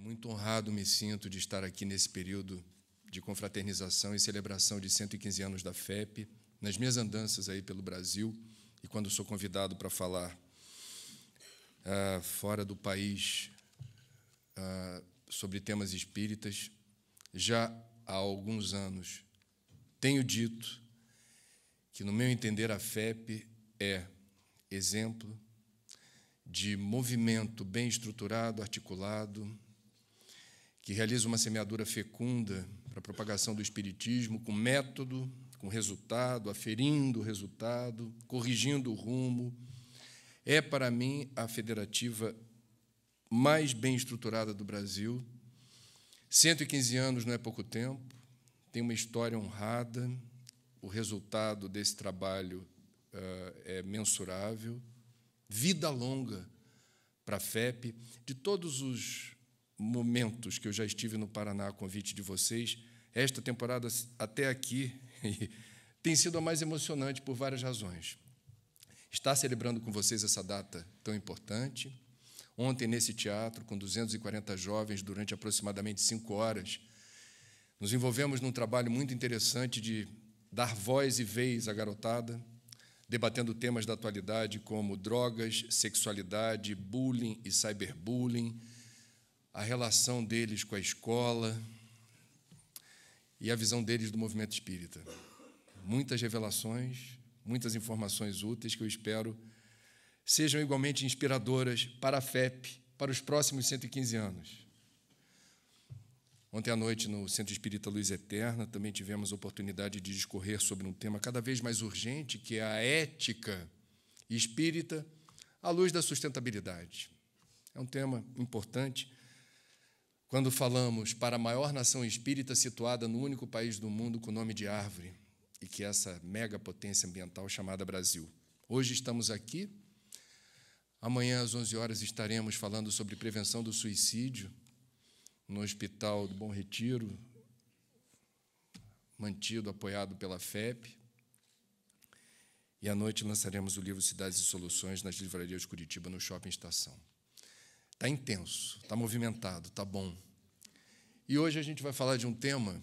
Muito honrado me sinto de estar aqui nesse período de confraternização e celebração de 115 anos da FEP, nas minhas andanças aí pelo Brasil, e quando sou convidado para falar fora do país sobre temas espíritas, já há alguns anos tenho dito que, no meu entender, a FEP é exemplo de movimento bem estruturado, articulado, que realiza uma semeadura fecunda para a propagação do espiritismo, com método, com resultado, aferindo o resultado, corrigindo o rumo. É, para mim, a federativa mais bem estruturada do Brasil. 115 anos não é pouco tempo, tem uma história honrada, o resultado desse trabalho é mensurável, vida longa para a FEP. De todos os momentos que eu já estive no Paraná a convite de vocês, esta temporada até aqui tem sido a mais emocionante por várias razões. Estar celebrando com vocês essa data tão importante. Ontem, nesse teatro, com 240 jovens, durante aproximadamente 5 horas, nos envolvemos num trabalho muito interessante de dar voz e vez à garotada, debatendo temas da atualidade como drogas, sexualidade, bullying e cyberbullying, a relação deles com a escola e a visão deles do movimento espírita. Muitas revelações, muitas informações úteis que eu espero sejam igualmente inspiradoras para a FEP, para os próximos 115 anos. Ontem à noite, no Centro Espírita Luz Eterna, também tivemos a oportunidade de discorrer sobre um tema cada vez mais urgente, que é a ética espírita à luz da sustentabilidade. É um tema importante quando falamos para a maior nação espírita situada no único país do mundo com o nome de árvore, e que é essa mega potência ambiental chamada Brasil. Hoje estamos aqui, amanhã às 11 horas estaremos falando sobre prevenção do suicídio no Hospital do Bom Retiro, mantido, apoiado pela FEP, e à noite lançaremos o livro Cidades e Soluções nas livrarias de Curitiba, no Shopping Estação. Está intenso, está movimentado, está bom. E hoje a gente vai falar de um tema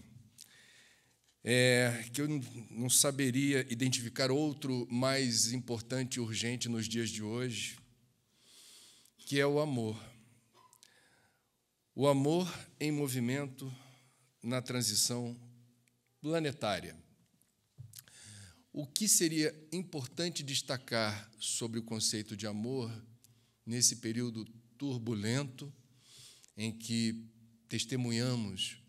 que eu não saberia identificar outro mais importante e urgente nos dias de hoje, que é o amor. O amor em movimento na transição planetária. O que seria importante destacar sobre o conceito de amor nesse período turbulento em que testemunhamos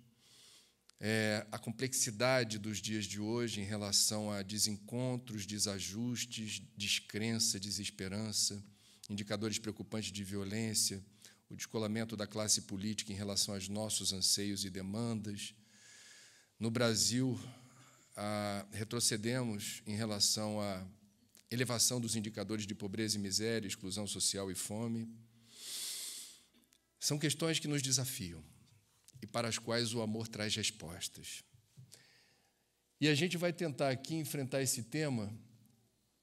a complexidade dos dias de hoje em relação a desencontros, desajustes, descrença, desesperança, indicadores preocupantes de violência, o descolamento da classe política em relação aos nossos anseios e demandas. No Brasil, retrocedemos em relação à elevação dos indicadores de pobreza e miséria, exclusão social e fome. São questões que nos desafiam e para as quais o amor traz respostas. E a gente vai tentar aqui enfrentar esse tema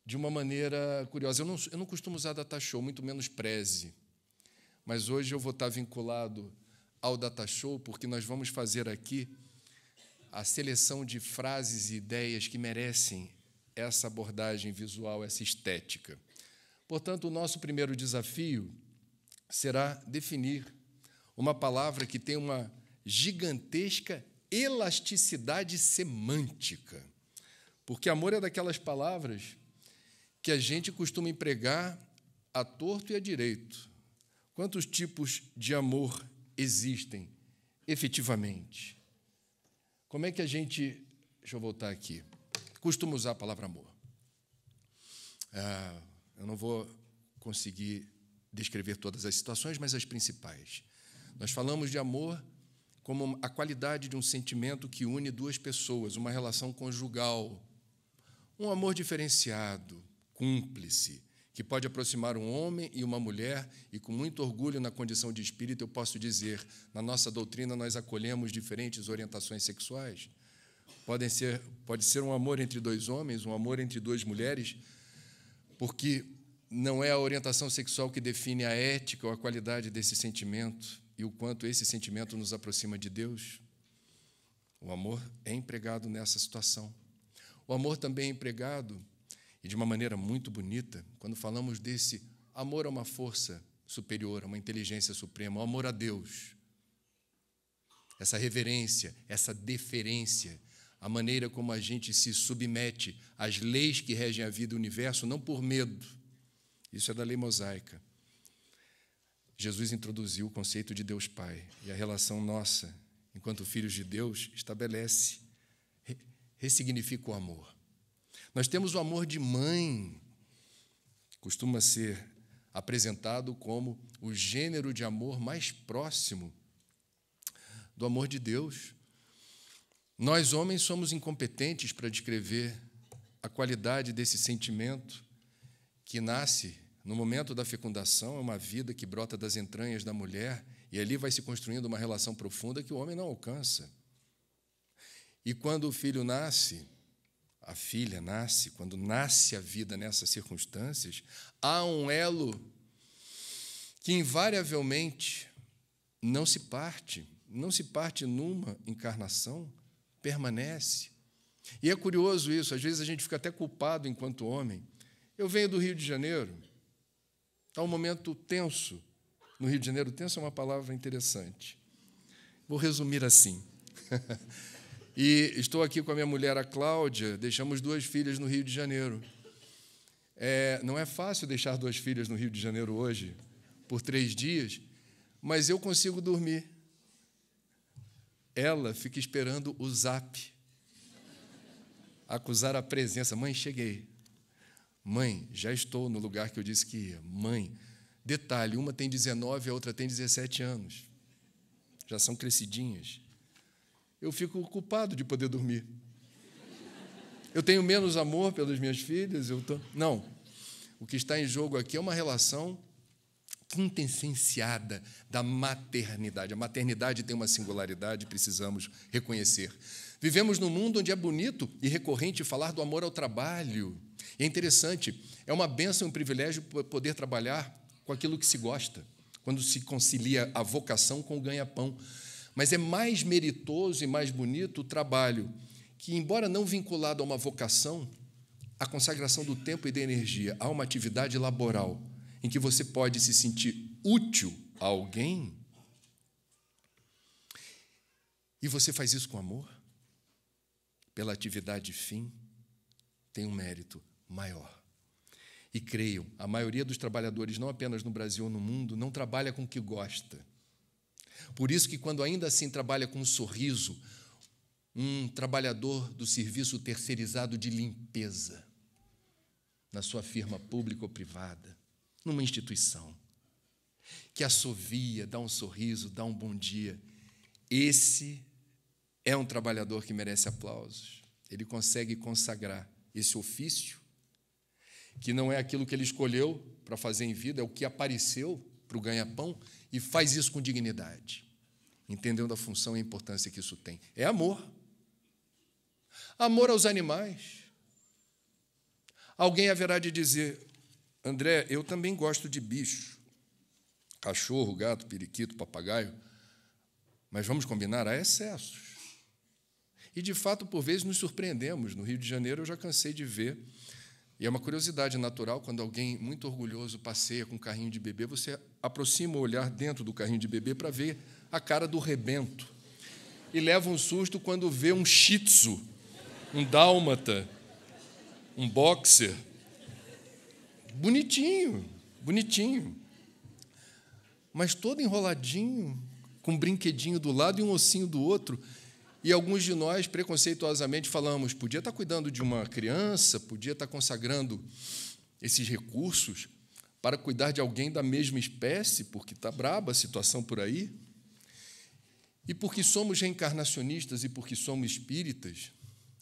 de uma maneira curiosa. Eu não costumo usar data show, muito menos preze, mas hoje eu vou estar vinculado ao data show porque nós vamos fazer aqui a seleção de frases e ideias que merecem essa abordagem visual, essa estética. Portanto, o nosso primeiro desafio será definir uma palavra que tem uma gigantesca elasticidade semântica, porque amor é daquelas palavras que a gente costuma empregar à torto e à direito. Quantos tipos de amor existem efetivamente? Como é que a gente, deixa eu voltar aqui, costuma usar a palavra amor? Eu não vou conseguir descrever todas as situações, mas as principais. Nós falamos de amor como a qualidade de um sentimento que une duas pessoas, uma relação conjugal, um amor diferenciado, cúmplice, que pode aproximar um homem e uma mulher, e com muito orgulho na condição de espírito eu posso dizer, na nossa doutrina nós acolhemos diferentes orientações sexuais. Pode ser um amor entre dois homens, um amor entre duas mulheres, porque não é a orientação sexual que define a ética ou a qualidade desse sentimento, e o quanto esse sentimento nos aproxima de Deus. O amor é empregado nessa situação. O amor também é empregado, e de uma maneira muito bonita, quando falamos desse amor a uma força superior, a uma inteligência suprema, o amor a Deus. Essa reverência, essa deferência, a maneira como a gente se submete às leis que regem a vida e o universo, não por medo. Isso é da lei mosaica. Jesus introduziu o conceito de Deus Pai, e a relação nossa, enquanto filhos de Deus, estabelece, ressignifica o amor. Nós temos o amor de mãe, costuma ser apresentado como o gênero de amor mais próximo do amor de Deus. Nós, homens, somos incompetentes para descrever a qualidade desse sentimento que nasce no momento da fecundação, é uma vida que brota das entranhas da mulher, e ali vai se construindo uma relação profunda que o homem não alcança. E quando o filho nasce, a filha nasce, quando nasce a vida nessas circunstâncias, há um elo que invariavelmente não se parte numa encarnação, permanece. E é curioso isso, às vezes a gente fica até culpado enquanto homem. Eu venho do Rio de Janeiro, está um momento tenso. No Rio de Janeiro, tenso é uma palavra interessante. Vou resumir assim. E estou aqui com a minha mulher, a Cláudia, deixamos 2 filhas no Rio de Janeiro. Não é fácil deixar 2 filhas no Rio de Janeiro hoje, por 3 dias, mas eu consigo dormir. Ela fica esperando o zap, acusar a presença. Mãe, cheguei. Mãe, já estou no lugar que eu disse que ia. Mãe, detalhe, uma tem 19, a outra tem 17 anos. Já são crescidinhas. Eu fico culpado de poder dormir. Eu tenho menos amor pelas minhas filhas? Não. O que está em jogo aqui é uma relação quintessenciada da maternidade. A maternidade tem uma singularidade, precisamos reconhecer. Vivemos num mundo onde é bonito e recorrente falar do amor ao trabalho. E é interessante, é uma bênção e um privilégio poder trabalhar com aquilo que se gosta, quando se concilia a vocação com o ganha-pão. Mas é mais meritoso e mais bonito o trabalho que, embora não vinculado a uma vocação, a consagração do tempo e da energia a uma atividade laboral em que você pode se sentir útil a alguém, e você faz isso com amor, pela atividade fim, tem um mérito maior. E creiam, a maioria dos trabalhadores, não apenas no Brasil ou no mundo, não trabalha com o que gosta. Por isso que, quando ainda assim trabalha com um sorriso, um trabalhador do serviço terceirizado de limpeza, na sua firma pública ou privada, numa instituição, que assovia, dá um sorriso, dá um bom dia, esse é um trabalhador que merece aplausos. Ele consegue consagrar esse ofício, que não é aquilo que ele escolheu para fazer em vida, é o que apareceu para o ganha-pão, e faz isso com dignidade, entendendo a função e a importância que isso tem. É amor. Amor aos animais. Alguém haverá de dizer: André, eu também gosto de bicho, cachorro, gato, periquito, papagaio, mas vamos combinar, há excessos. E, de fato, por vezes nos surpreendemos. No Rio de Janeiro eu já cansei de ver, e é uma curiosidade natural, quando alguém muito orgulhoso passeia com um carrinho de bebê, você aproxima o olhar dentro do carrinho de bebê para ver a cara do rebento. E leva um susto quando vê um shih tzu, um dálmata, um boxer. Bonitinho, bonitinho. Mas todo enroladinho, com um brinquedinho do lado e um ossinho do outro. E alguns de nós, preconceituosamente, falamos: podia estar cuidando de uma criança, podia estar consagrando esses recursos para cuidar de alguém da mesma espécie, porque está braba a situação por aí. E porque somos reencarnacionistas e porque somos espíritas,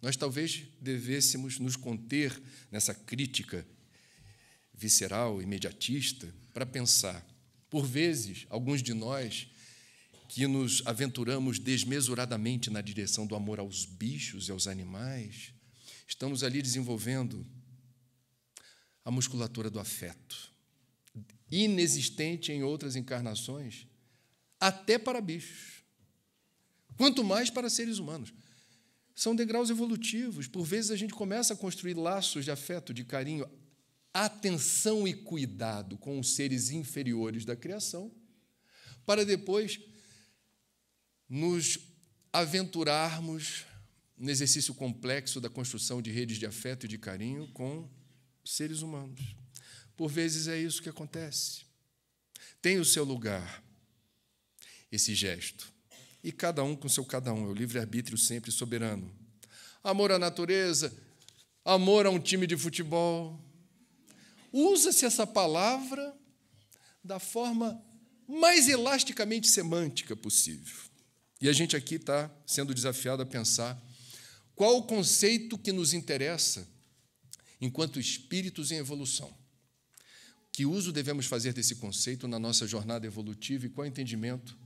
nós talvez devêssemos nos conter nessa crítica visceral, imediatista, para pensar. Por vezes, alguns de nós que nos aventuramos desmesuradamente na direção do amor aos bichos e aos animais, estamos ali desenvolvendo a musculatura do afeto, inexistente em outras encarnações, até para bichos, quanto mais para seres humanos. São degraus evolutivos. Por vezes a gente começa a construir laços de afeto, de carinho, atenção e cuidado com os seres inferiores da criação, para depois nos aventurarmos no exercício complexo da construção de redes de afeto e de carinho com seres humanos. Por vezes é isso que acontece. Tem o seu lugar esse gesto. E cada um com seu cada um. É o livre-arbítrio sempre soberano. Amor à natureza, amor a um time de futebol. Usa-se essa palavra da forma mais elasticamente semântica possível. E a gente aqui está sendo desafiado a pensar qual o conceito que nos interessa enquanto espíritos em evolução. Que uso devemos fazer desse conceito na nossa jornada evolutiva e qual entendimento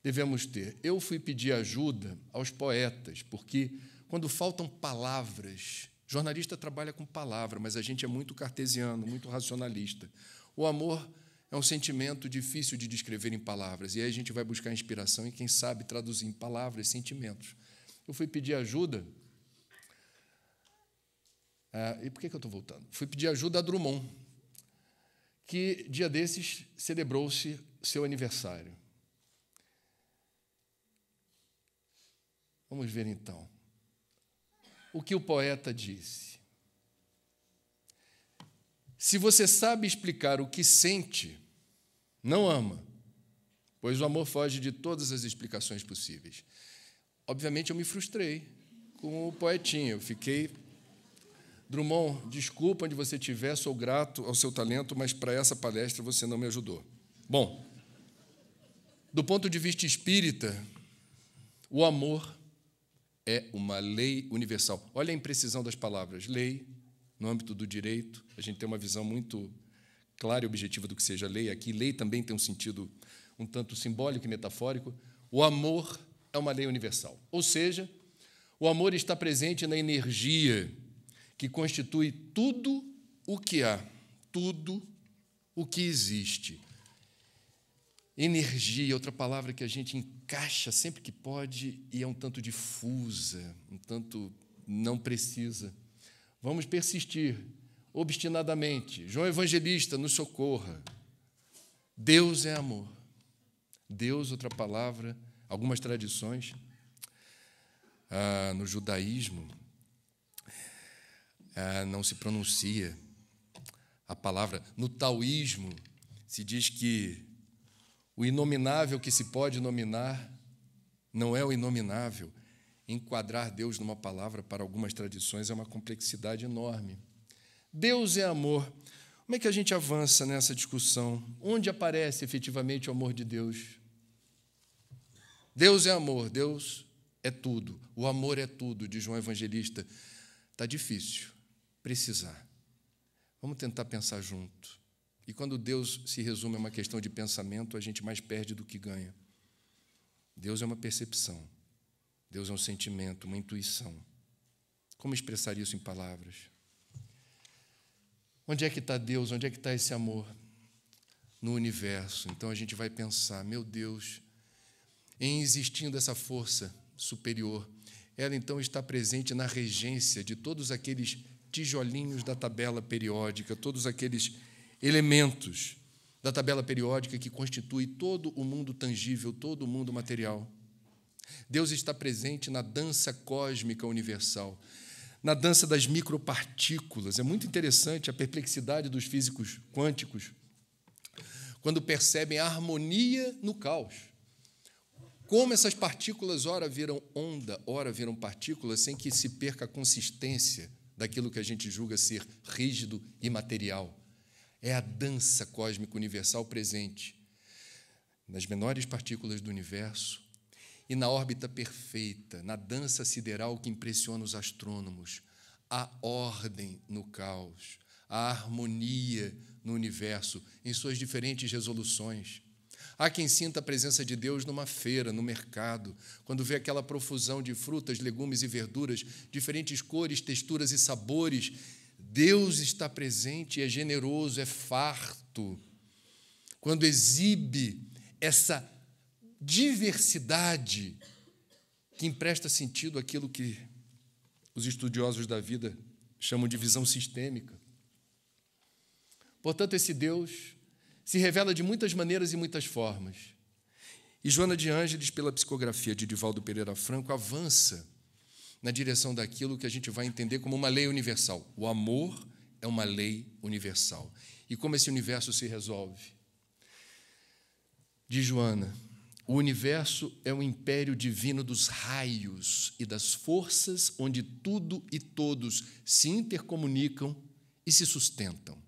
devemos ter? Eu fui pedir ajuda aos poetas, porque quando faltam palavras, jornalista trabalha com palavra, mas a gente é muito cartesiano, muito racionalista. O amor é um sentimento difícil de descrever em palavras, e aí a gente vai buscar inspiração e, quem sabe, traduzir em palavras sentimentos. Eu fui pedir ajuda. E por que eu estou voltando? Fui pedir ajuda a Drummond, que, dia desses, celebrou-se seu aniversário. Vamos ver, então, o que o poeta disse. Se você sabe explicar o que sente, não ama, pois o amor foge de todas as explicações possíveis. Obviamente, eu me frustrei com o poetinha. Eu fiquei... Drummond, desculpa onde você estiver, sou grato ao seu talento, mas para essa palestra você não me ajudou. Bom, do ponto de vista espírita, o amor é uma lei universal. Olha a imprecisão das palavras. Lei, no âmbito do direito, a gente tem uma visão muito clara e objetiva do que seja lei. Aqui, lei também tem um sentido um tanto simbólico e metafórico. O amor é uma lei universal. Ou seja, o amor está presente na energia que constitui tudo o que há, tudo o que existe. Energia, outra palavra que a gente encaixa sempre que pode e é um tanto difusa, um tanto não precisa. Vamos persistir obstinadamente. João Evangelista, nos socorra. Deus é amor. Deus, outra palavra, algumas tradições, no judaísmo, não se pronuncia a palavra. No taoísmo, se diz que o inominável que se pode nominar não é o inominável. Enquadrar Deus numa palavra, para algumas tradições, é uma complexidade enorme. Deus é amor. Como é que a gente avança nessa discussão? Onde aparece efetivamente o amor de Deus? Deus é amor, Deus é tudo. O amor é tudo, diz João Evangelista. Está difícil precisar. Vamos tentar pensar junto. E quando Deus se resume a uma questão de pensamento, a gente mais perde do que ganha. Deus é uma percepção. Deus é um sentimento, uma intuição. Como expressar isso em palavras? Onde é que está Deus? Onde é que está esse amor? No universo. Então a gente vai pensar, meu Deus, em existindo essa força superior, ela então está presente na regência de todos aqueles tijolinhos da tabela periódica, todos aqueles elementos da tabela periódica que constitui todo o mundo tangível, todo o mundo material. Deus está presente na dança cósmica universal, na dança das micropartículas. É muito interessante a perplexidade dos físicos quânticos quando percebem a harmonia no caos. Como essas partículas ora viram onda, ora viram partículas, sem que se perca a consistência daquilo que a gente julga ser rígido e material. É a dança cósmica universal presente nas menores partículas do universo e na órbita perfeita, na dança sideral que impressiona os astrônomos, a ordem no caos, a harmonia no universo, em suas diferentes resoluções. Há quem sinta a presença de Deus numa feira, no mercado, quando vê aquela profusão de frutas, legumes e verduras, diferentes cores, texturas e sabores. Deus está presente, é generoso, é farto. Quando exibe essa diversidade que empresta sentido àquilo que os estudiosos da vida chamam de visão sistêmica. Portanto, esse Deus se revela de muitas maneiras e muitas formas. E Joana de Ângeles, pela psicografia de Divaldo Pereira Franco, avança na direção daquilo que a gente vai entender como uma lei universal. O amor é uma lei universal. E como esse universo se resolve? Diz Joana, o universo é um império divino dos raios e das forças onde tudo e todos se intercomunicam e se sustentam.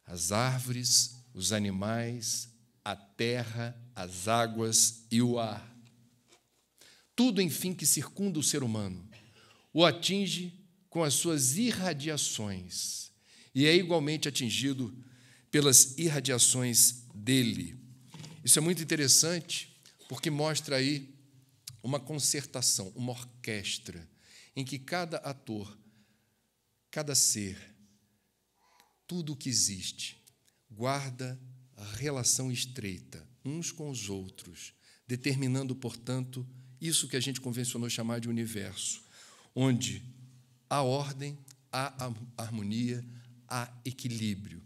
As árvores, os animais, a terra, as águas e o ar. Tudo, enfim, que circunda o ser humano, o atinge com as suas irradiações e é igualmente atingido pelas irradiações dele. Isso é muito interessante, porque mostra aí uma concertação, uma orquestra, em que cada ator, cada ser, tudo o que existe, guarda relação estreita uns com os outros, determinando, portanto, isso que a gente convencionou chamar de universo, onde há ordem, há harmonia, há equilíbrio.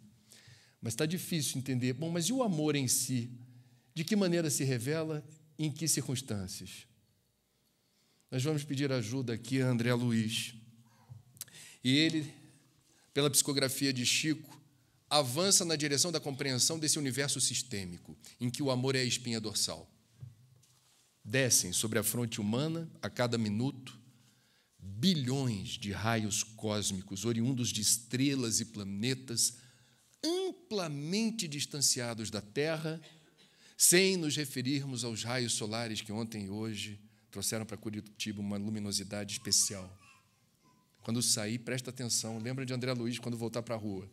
Mas está difícil entender, bom, mas e o amor em si? De que maneira se revela e em que circunstâncias? Nós vamos pedir ajuda aqui a André Luiz. E ele, pela psicografia de Chico, avança na direção da compreensão desse universo sistêmico, em que o amor é a espinha dorsal. Descem sobre a fronte humana, a cada minuto, bilhões de raios cósmicos, oriundos de estrelas e planetas amplamente distanciados da Terra, sem nos referirmos aos raios solares que ontem e hoje trouxeram para Curitiba uma luminosidade especial. Quando sair, presta atenção, lembra de André Luiz quando voltar para a rua.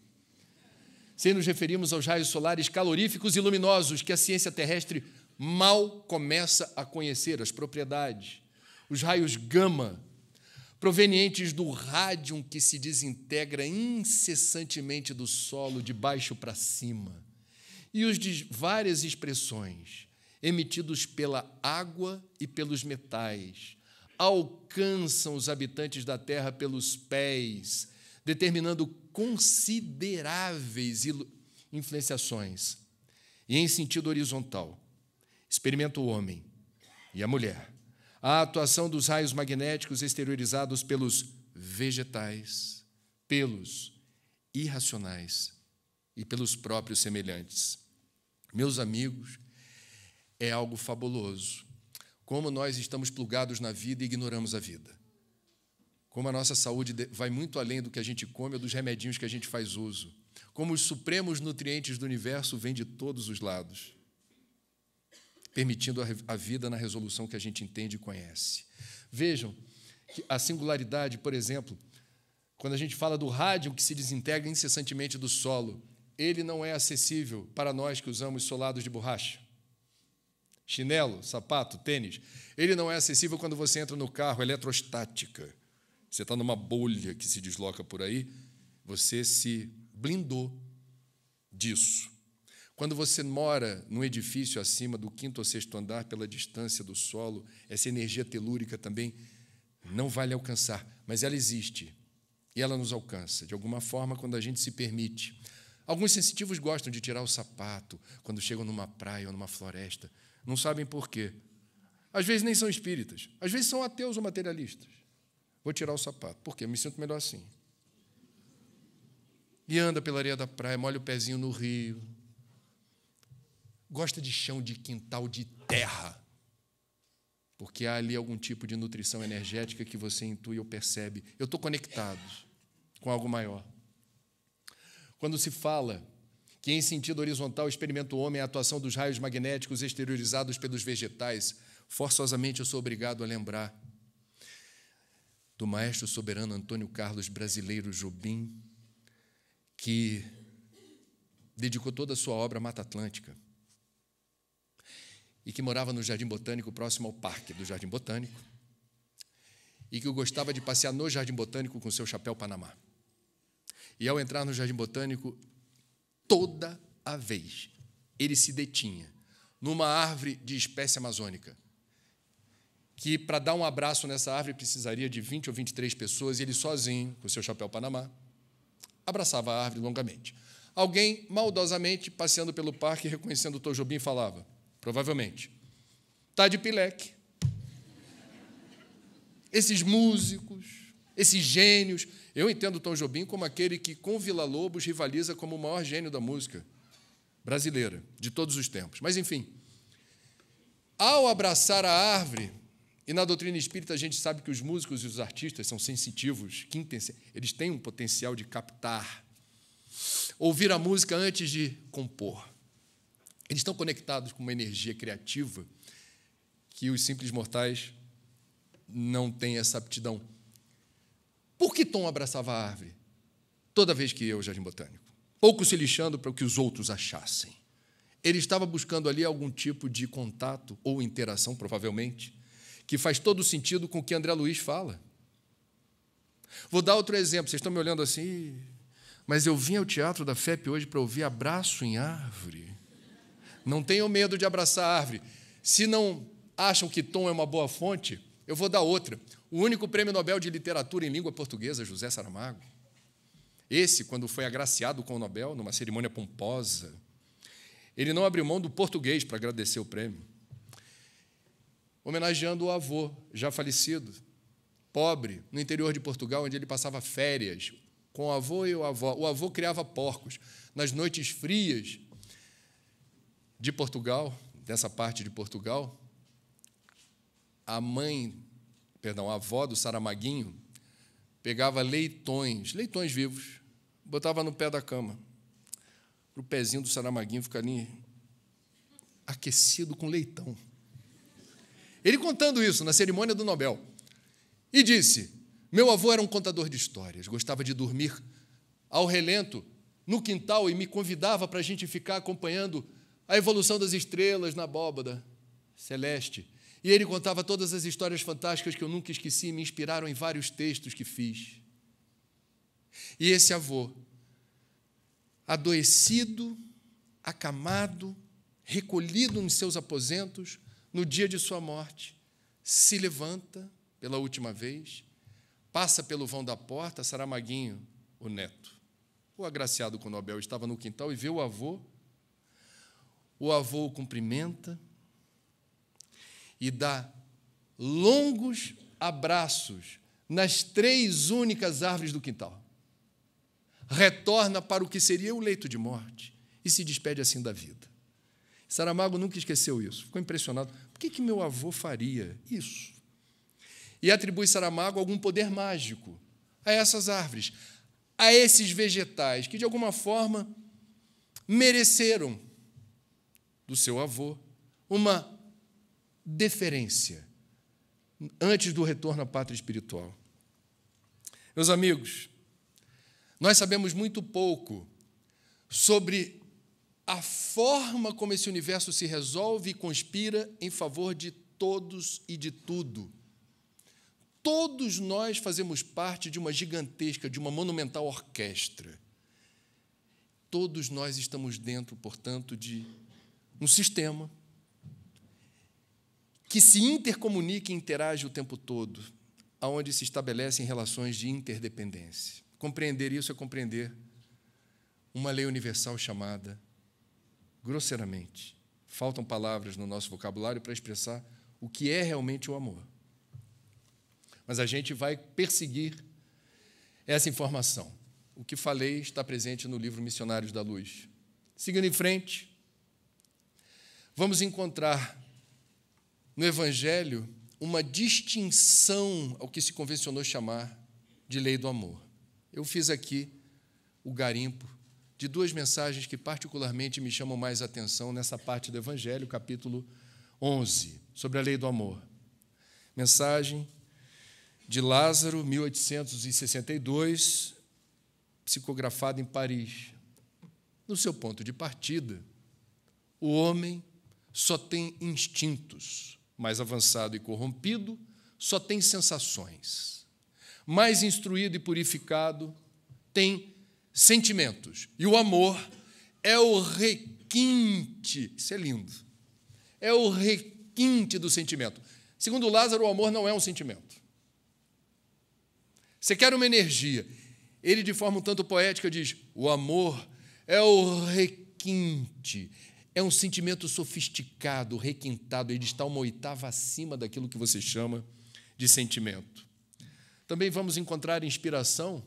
Sem nos referirmos aos raios solares caloríficos e luminosos que a ciência terrestre mal começa a conhecer as propriedades, os raios gama, provenientes do rádium que se desintegra incessantemente do solo de baixo para cima, e os de várias expressões, emitidos pela água e pelos metais, alcançam os habitantes da Terra pelos pés, determinando consideráveis influenciações. E, em sentido horizontal, experimenta o homem e a mulher a atuação dos raios magnéticos exteriorizados pelos vegetais, pelos irracionais e pelos próprios semelhantes. Meus amigos, é algo fabuloso. Como nós estamos plugados na vida e ignoramos a vida. Como a nossa saúde vai muito além do que a gente come ou dos remedinhos que a gente faz uso. Como os supremos nutrientes do universo vêm de todos os lados, permitindo a vida na resolução que a gente entende e conhece. Vejam que a singularidade, por exemplo, quando a gente fala do rádio que se desintegra incessantemente do solo, ele não é acessível para nós que usamos solados de borracha. Chinelo, sapato, tênis. Ele não é acessível quando você entra no carro, eletrostática. Você está numa bolha que se desloca por aí, você se blindou disso. Quando você mora num edifício acima do 5º ou 6º andar, pela distância do solo, essa energia telúrica também não vai lhe alcançar, mas ela existe e ela nos alcança, de alguma forma, quando a gente se permite. Alguns sensitivos gostam de tirar o sapato quando chegam numa praia ou numa floresta. Não sabem por quê. Às vezes nem são espíritas, às vezes são ateus ou materialistas. Vou tirar o sapato. Por quê? Eu me sinto melhor assim. E anda pela areia da praia, molha o pezinho no rio. Gosta de chão, de quintal, de terra. Porque há ali algum tipo de nutrição energética que você intui ou percebe. Eu estou conectado com algo maior. Quando se fala que, em sentido horizontal, experimenta o homem a atuação dos raios magnéticos exteriorizados pelos vegetais, forçosamente eu sou obrigado a lembrar do maestro soberano Antônio Carlos Brasileiro Jobim, que dedicou toda a sua obra à Mata Atlântica e que morava no Jardim Botânico, próximo ao Parque do Jardim Botânico, e que gostava de passear no Jardim Botânico com seu chapéu Panamá. E, ao entrar no Jardim Botânico, toda a vez ele se detinha numa árvore de espécie amazônica, que para dar um abraço nessa árvore precisaria de 20 ou 23 pessoas, e ele sozinho, com seu chapéu Panamá, abraçava a árvore longamente. Alguém, maldosamente, passeando pelo parque, reconhecendo o Tom Jobim, falava, provavelmente, está de pileque. Esses músicos, esses gênios. Eu entendo o Tom Jobim como aquele que, com Villa-Lobos, rivaliza como o maior gênio da música brasileira, de todos os tempos. Mas, enfim, ao abraçar a árvore, e na doutrina espírita a gente sabe que os músicos e os artistas são sensitivos, eles têm um potencial de captar, ouvir a música antes de compor. Eles estão conectados com uma energia criativa que os simples mortais não têm essa aptidão. Por que Tom abraçava a árvore? Toda vez que ia ao Jardim Botânico, pouco se lixando para o que os outros achassem. Ele estava buscando ali algum tipo de contato ou interação, provavelmente, que faz todo sentido com o que André Luiz fala. Vou dar outro exemplo. Vocês estão me olhando assim, mas eu vim ao Teatro da FEP hoje para ouvir Abraço em Árvore. Não tenham medo de abraçar a árvore. Se não acham que Tom é uma boa fonte, eu vou dar outra. O único prêmio Nobel de Literatura em língua portuguesa, José Saramago. Esse, quando foi agraciado com o Nobel, numa cerimônia pomposa, ele não abriu mão do português para agradecer o prêmio, homenageando o avô, já falecido, pobre, no interior de Portugal, onde ele passava férias com o avô e a avó. O avô criava porcos. Nas noites frias de Portugal, dessa parte de Portugal, a avó do Saramaguinho, pegava leitões vivos, botava no pé da cama, para o pezinho do Saramaguinho ficar ali aquecido com leitão. Ele contando isso na cerimônia do Nobel, e disse, meu avô era um contador de histórias, gostava de dormir ao relento no quintal e me convidava para a gente ficar acompanhando a evolução das estrelas na abóbada celeste. E ele contava todas as histórias fantásticas que eu nunca esqueci e me inspiraram em vários textos que fiz. E esse avô, adoecido, acamado, recolhido nos seus aposentos, no dia de sua morte, se levanta pela última vez, passa pelo vão da porta, Saramaguinho, o neto, o agraciado com o Nobel, estava no quintal e vê o avô o cumprimenta e dá longos abraços nas 3 únicas árvores do quintal. Retorna para o que seria o leito de morte e se despede assim da vida. Saramago nunca esqueceu isso, ficou impressionado. Por que meu avô faria isso? E atribui Saramago algum poder mágico a essas árvores, a esses vegetais que, de alguma forma, mereceram do seu avô uma deferência antes do retorno à pátria espiritual. Meus amigos, nós sabemos muito pouco sobre a forma como esse universo se resolve e conspira em favor de todos e de tudo. Todos nós fazemos parte de uma gigantesca, de uma monumental orquestra. Todos nós estamos dentro, portanto, de um sistema que se intercomunica e interage o tempo todo, aonde se estabelecem relações de interdependência. Compreender isso é compreender uma lei universal chamada, grosseiramente, faltam palavras no nosso vocabulário para expressar o que é realmente o amor. Mas a gente vai perseguir essa informação. O que falei está presente no livro Missionários da Luz. Seguindo em frente, vamos encontrar no Evangelho uma distinção ao que se convencionou chamar de lei do amor. Eu fiz aqui o garimpo de 2 mensagens que particularmente me chamam mais atenção nessa parte do Evangelho, capítulo 11, sobre a lei do amor. Mensagem de Lázaro, 1862, psicografado em Paris. No seu ponto de partida, o homem só tem instintos, mais avançado e corrompido, só tem sensações. Mais instruído e purificado, tem sentimentos. E o amor é o requinte, isso é lindo, é o requinte do sentimento. Segundo Lázaro, o amor não é um sentimento. Você quer uma energia. Ele, de forma um tanto poética, diz: o amor é o requinte, é um sentimento sofisticado, requintado, ele está uma oitava acima daquilo que você chama de sentimento. Também vamos encontrar inspiração.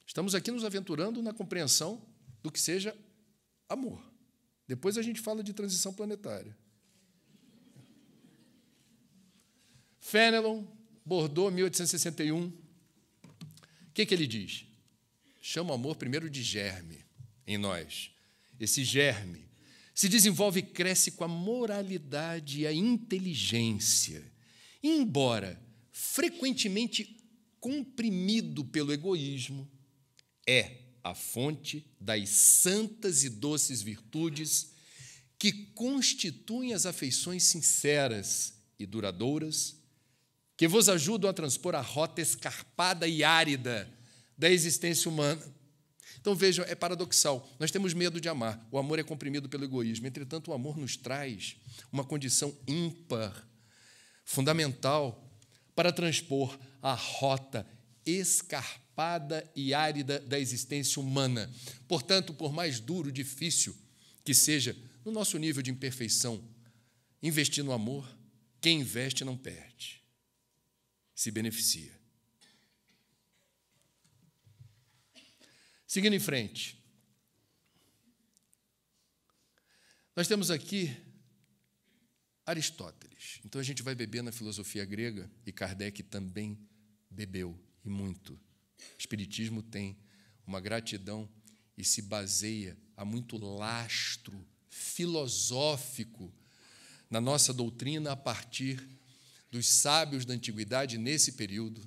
Estamos aqui nos aventurando na compreensão do que seja amor. Depois a gente fala de transição planetária. Fenelon, Bordeaux, 1861. O que ele diz? Chama o amor primeiro de germe em nós. Esse germe se desenvolve e cresce com a moralidade e a inteligência. E, embora frequentemente comprimido pelo egoísmo, é a fonte das santas e doces virtudes que constituem as afeições sinceras e duradouras que vos ajudam a transpor a rota escarpada e árida da existência humana. Então, vejam, é paradoxal. Nós temos medo de amar. O amor é comprimido pelo egoísmo. Entretanto, o amor nos traz uma condição ímpar, fundamental, para transpor a rota escarpada e árida da existência humana. Portanto, por mais duro, difícil que seja, no nosso nível de imperfeição, investir no amor, quem investe não perde, se beneficia. Seguindo em frente, nós temos aqui Aristóteles. Então, a gente vai beber na filosofia grega, e Kardec também bebeu, e muito. O Espiritismo tem uma gratidão e se baseia a muito lastro filosófico na nossa doutrina a partir dos sábios da antiguidade, nesse período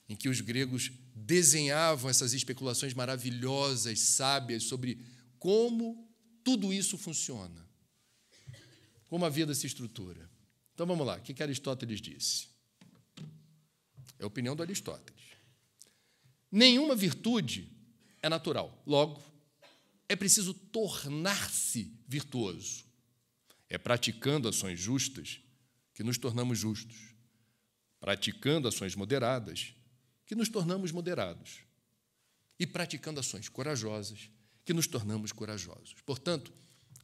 em que os gregos desenhavam essas especulações maravilhosas, sábias, sobre como tudo isso funciona, como a vida se estrutura. Então, vamos lá. O que Aristóteles disse? É a opinião do Aristóteles. Nenhuma virtude é natural. Logo, é preciso tornar-se virtuoso. É praticando ações justas que nos tornamos justos. Praticando ações moderadas que nos tornamos moderados. E praticando ações corajosas que nos tornamos corajosos. Portanto,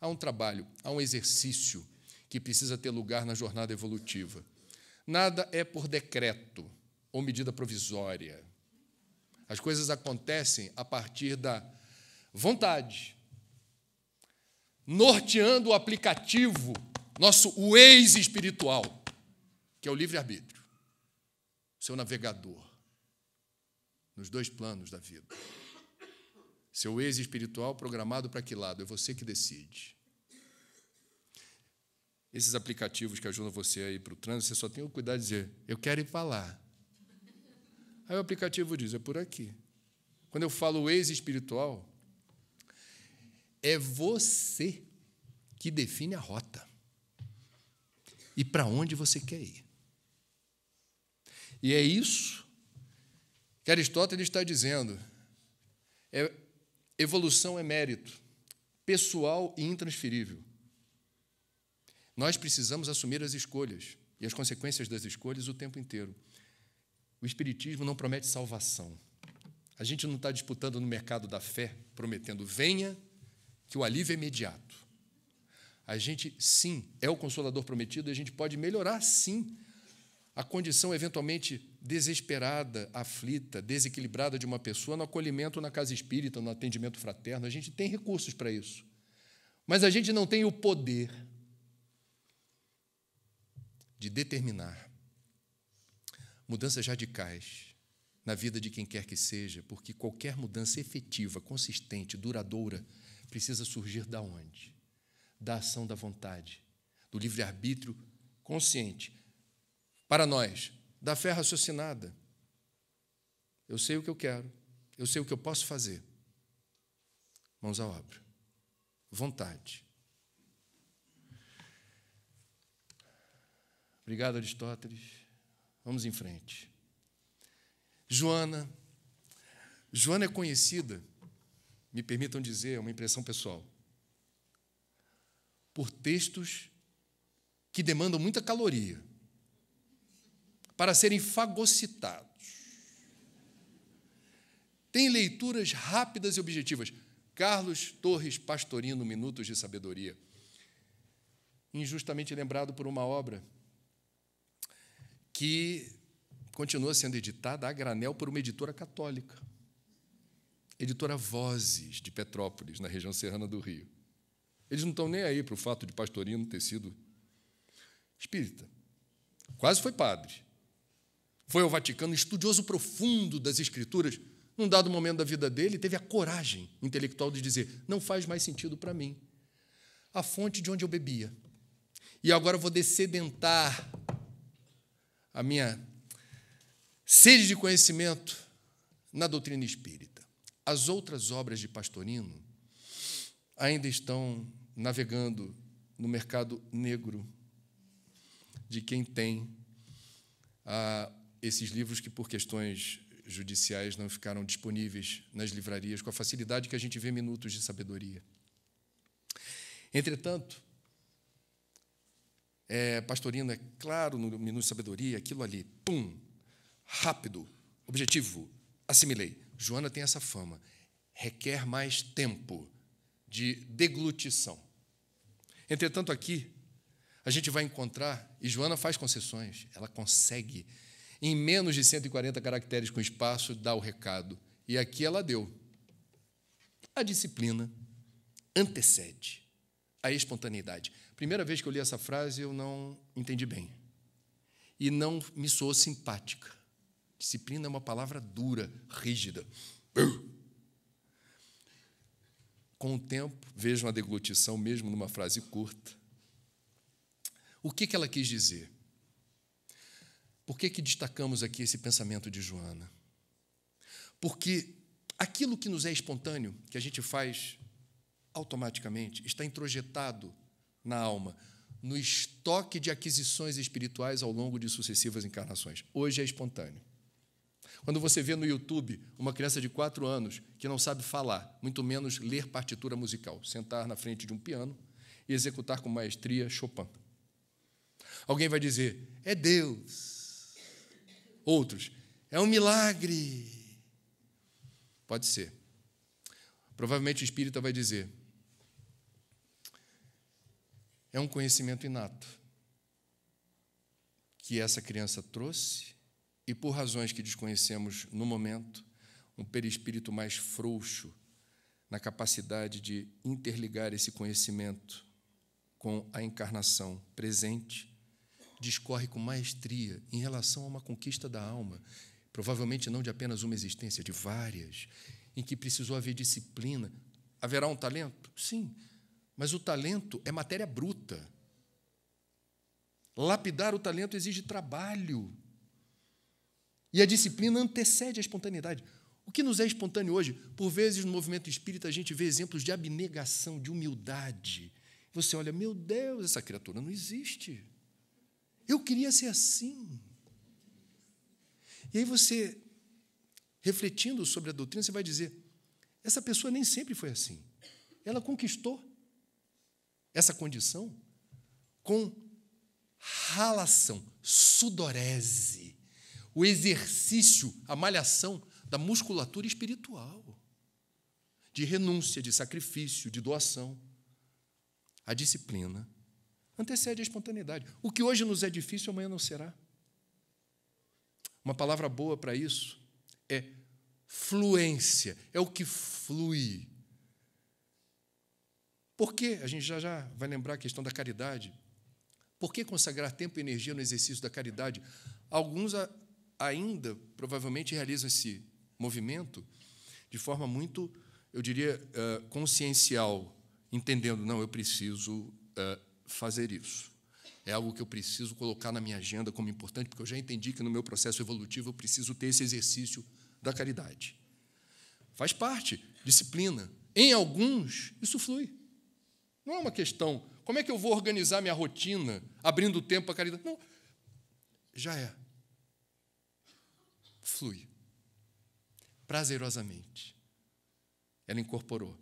há um trabalho, há um exercício que precisa ter lugar na jornada evolutiva. Nada é por decreto ou medida provisória. As coisas acontecem a partir da vontade, norteando o aplicativo, nosso Waze espiritual, que é o livre-arbítrio, seu navegador, nos dois planos da vida. Seu Waze espiritual programado para que lado? É você que decide. Esses aplicativos que ajudam você a ir para o trânsito, você só tem o cuidado de dizer: eu quero ir para lá. Aí o aplicativo diz: é por aqui. Quando eu falo Waze espiritual, é você que define a rota e para onde você quer ir. E é isso que Aristóteles está dizendo. Evolução é mérito pessoal e intransferível. Nós precisamos assumir as escolhas e as consequências das escolhas o tempo inteiro. O Espiritismo não promete salvação. A gente não está disputando no mercado da fé, prometendo: venha, que o alívio é imediato. A gente, sim, é o Consolador prometido e a gente pode melhorar, sim, a condição eventualmente desesperada, aflita, desequilibrada de uma pessoa no acolhimento na casa espírita, no atendimento fraterno. A gente tem recursos para isso. Mas a gente não tem o poder de determinar mudanças radicais na vida de quem quer que seja, porque qualquer mudança efetiva, consistente, duradoura, precisa surgir da onde? Da ação da vontade, do livre-arbítrio consciente. Para nós, da fé raciocinada. Eu sei o que eu quero, eu sei o que eu posso fazer. Mãos à obra. Vontade. Obrigado, Aristóteles. Vamos em frente. Joana é conhecida, me permitam dizer, é uma impressão pessoal, por textos que demandam muita caloria para serem fagocitados. Tem leituras rápidas e objetivas. Carlos Torres Pastorino, Minutos de Sabedoria. Injustamente lembrado por uma obra que continua sendo editada a granel por uma editora católica, editora Vozes, de Petrópolis, na região serrana do Rio. Eles não estão nem aí para o fato de Pastorino ter sido espírita. Quase foi padre. Foi ao Vaticano, estudioso profundo das Escrituras. Num dado momento da vida dele, teve a coragem intelectual de dizer: não faz mais sentido para mim a fonte de onde eu bebia. E agora vou descedentar a minha sede de conhecimento na doutrina espírita. As outras obras de Pastorino ainda estão navegando no mercado negro de quem tem esses livros que, por questões judiciais, não ficaram disponíveis nas livrarias com a facilidade que a gente vê Minutos de Sabedoria. Entretanto, Pastorino é claro no Minutos de Sabedoria, aquilo ali, pum, rápido, objetivo, assimilei. Joana tem essa fama, requer mais tempo de deglutição. Entretanto, aqui, a gente vai encontrar, e Joana faz concessões, ela consegue, em menos de 140 caracteres com espaço, dar o recado. E aqui ela deu. A disciplina antecede a espontaneidade. Primeira vez que eu li essa frase, eu não entendi bem. E não me soou simpática. Disciplina é uma palavra dura, rígida. Com o tempo, vejo uma deglutição, mesmo numa frase curta. O que ela quis dizer? Por que destacamos aqui esse pensamento de Joana? Porque aquilo que nos é espontâneo, que a gente faz automaticamente, está introjetado na alma, no estoque de aquisições espirituais ao longo de sucessivas encarnações. Hoje é espontâneo. Quando você vê no YouTube uma criança de 4 anos que não sabe falar, muito menos ler partitura musical, sentar na frente de um piano e executar com maestria Chopin. Alguém vai dizer, é Deus. Outros, é um milagre. Pode ser. Provavelmente o espírita vai dizer, é um conhecimento inato que essa criança trouxe e, por razões que desconhecemos no momento, um perispírito mais frouxo na capacidade de interligar esse conhecimento com a encarnação presente, discorre com maestria em relação a uma conquista da alma, provavelmente não de apenas uma existência, de várias, em que precisou haver disciplina. Haverá um talento? Sim, mas o talento é matéria bruta. Lapidar o talento exige trabalho. E a disciplina antecede a espontaneidade. O que nos é espontâneo hoje? Por vezes, no movimento espírita, a gente vê exemplos de abnegação, de humildade. Você olha, meu Deus, essa criatura não existe. Eu queria ser assim. E aí você, refletindo sobre a doutrina, você vai dizer, essa pessoa nem sempre foi assim. Ela conquistou essa condição com ralação, sudorese, o exercício, a malhação da musculatura espiritual, de renúncia, de sacrifício, de doação. A disciplina antecede a espontaneidade. O que hoje nos é difícil, amanhã não será. Uma palavra boa para isso é fluência, é o que flui. Por que? A gente já vai lembrar a questão da caridade. Por que consagrar tempo e energia no exercício da caridade? Alguns ainda, provavelmente, realizam esse movimento de forma muito, eu diria, consciencial, entendendo, não, eu preciso fazer isso. É algo que eu preciso colocar na minha agenda como importante, porque eu já entendi que no meu processo evolutivo eu preciso ter esse exercício da caridade. Faz parte, disciplina. Em alguns, isso flui. Não é uma questão, como é que eu vou organizar minha rotina, abrindo tempo para a caridade? Não, já é. Flui. Prazerosamente. Ela incorporou,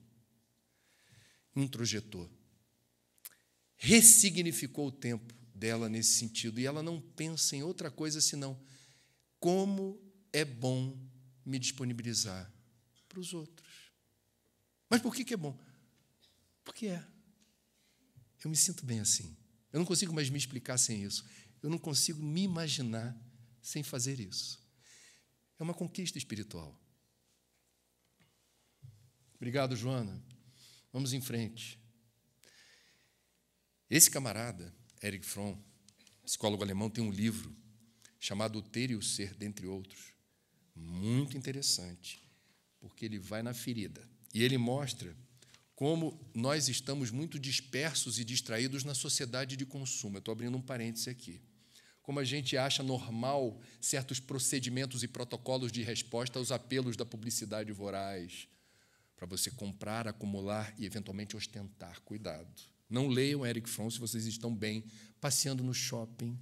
introjetou, ressignificou o tempo dela nesse sentido. E ela não pensa em outra coisa senão como é bom me disponibilizar para os outros. Mas por que é bom? Porque é. Eu me sinto bem assim. Eu não consigo mais me explicar sem isso. Eu não consigo me imaginar sem fazer isso. É uma conquista espiritual. Obrigado, Joana. Vamos em frente. Esse camarada, Erich Fromm, psicólogo alemão, tem um livro chamado O Ter e o Ser, dentre outros. Muito interessante, porque ele vai na ferida. E ele mostra como nós estamos muito dispersos e distraídos na sociedade de consumo. Eu estou abrindo um parêntese aqui. Como a gente acha normal certos procedimentos e protocolos de resposta aos apelos da publicidade voraz, para você comprar, acumular e, eventualmente, ostentar. Cuidado. Não leiam Erich Fromm se vocês estão bem passeando no shopping,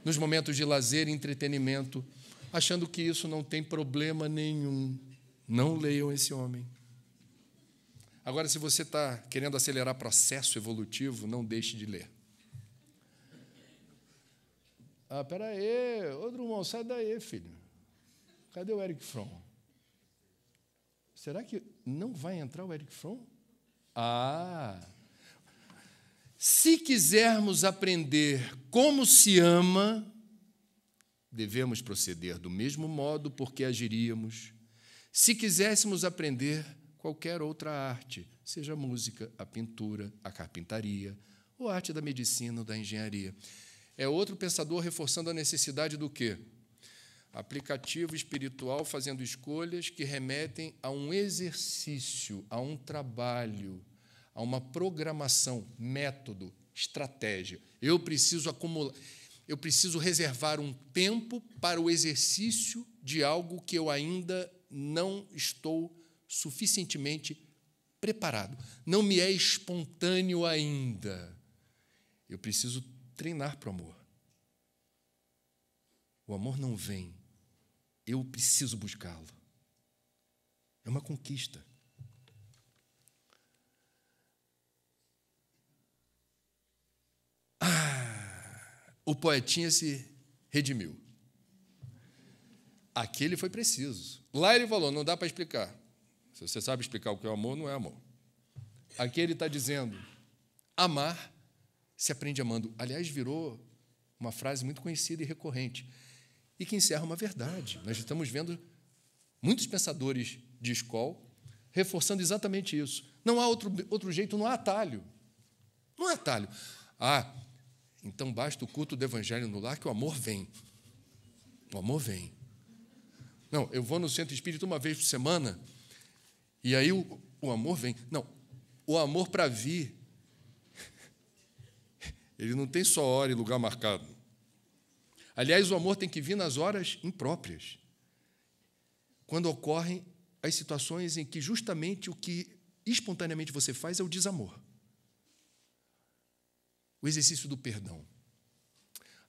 nos momentos de lazer e entretenimento, achando que isso não tem problema nenhum. Não leiam esse homem. Agora, se você está querendo acelerar processo evolutivo, não deixe de ler. Espera aí, ô Drummond, sai daí, filho. Cadê o Erich Fromm? Será que não vai entrar o Erich Fromm? Se quisermos aprender como se ama, devemos proceder do mesmo modo porque agiríamos se quiséssemos aprender qualquer outra arte, seja a música, a pintura, a carpintaria, ou a arte da medicina ou da engenharia. É outro pensador reforçando a necessidade do quê? Aplicativo espiritual fazendo escolhas que remetem a um exercício, a um trabalho, a uma programação, método, estratégia. Eu preciso reservar um tempo para o exercício de algo que eu ainda não estou suficientemente preparado. Não me é espontâneo ainda. Eu preciso treinar para o amor. O amor não vem. Eu preciso buscá-lo. É uma conquista. O poetinha se redimiu. Aqui ele foi preciso. Lá ele falou, não dá para explicar. Se você sabe explicar o que é amor, não é amor. Aqui ele está dizendo, amar se aprende amando. Aliás, virou uma frase muito conhecida e recorrente, e que encerra uma verdade. Nós estamos vendo muitos pensadores de escola reforçando exatamente isso. Não há outro jeito, não há atalho. Não há atalho. Então basta o culto do evangelho no lar que o amor vem. O amor vem. Não, eu vou no centro espírita uma vez por semana e aí o amor vem. Não, o amor para vir, ele não tem só hora e lugar marcado. Aliás, o amor tem que vir nas horas impróprias, quando ocorrem as situações em que justamente o que espontaneamente você faz é o desamor. O exercício do perdão.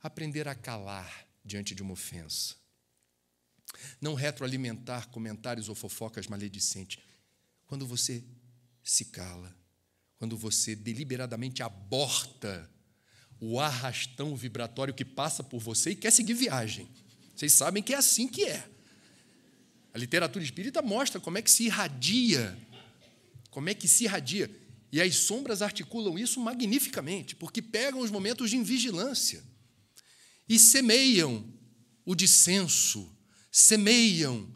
Aprender a calar diante de uma ofensa. Não retroalimentar comentários ou fofocas maledicentes. Quando você se cala, quando você deliberadamente aborta o arrastão vibratório que passa por você e quer seguir viagem. Vocês sabem que é assim que é. A literatura espírita mostra como é que se irradia. E as sombras articulam isso magnificamente, porque pegam os momentos de invigilância e semeiam o dissenso, semeiam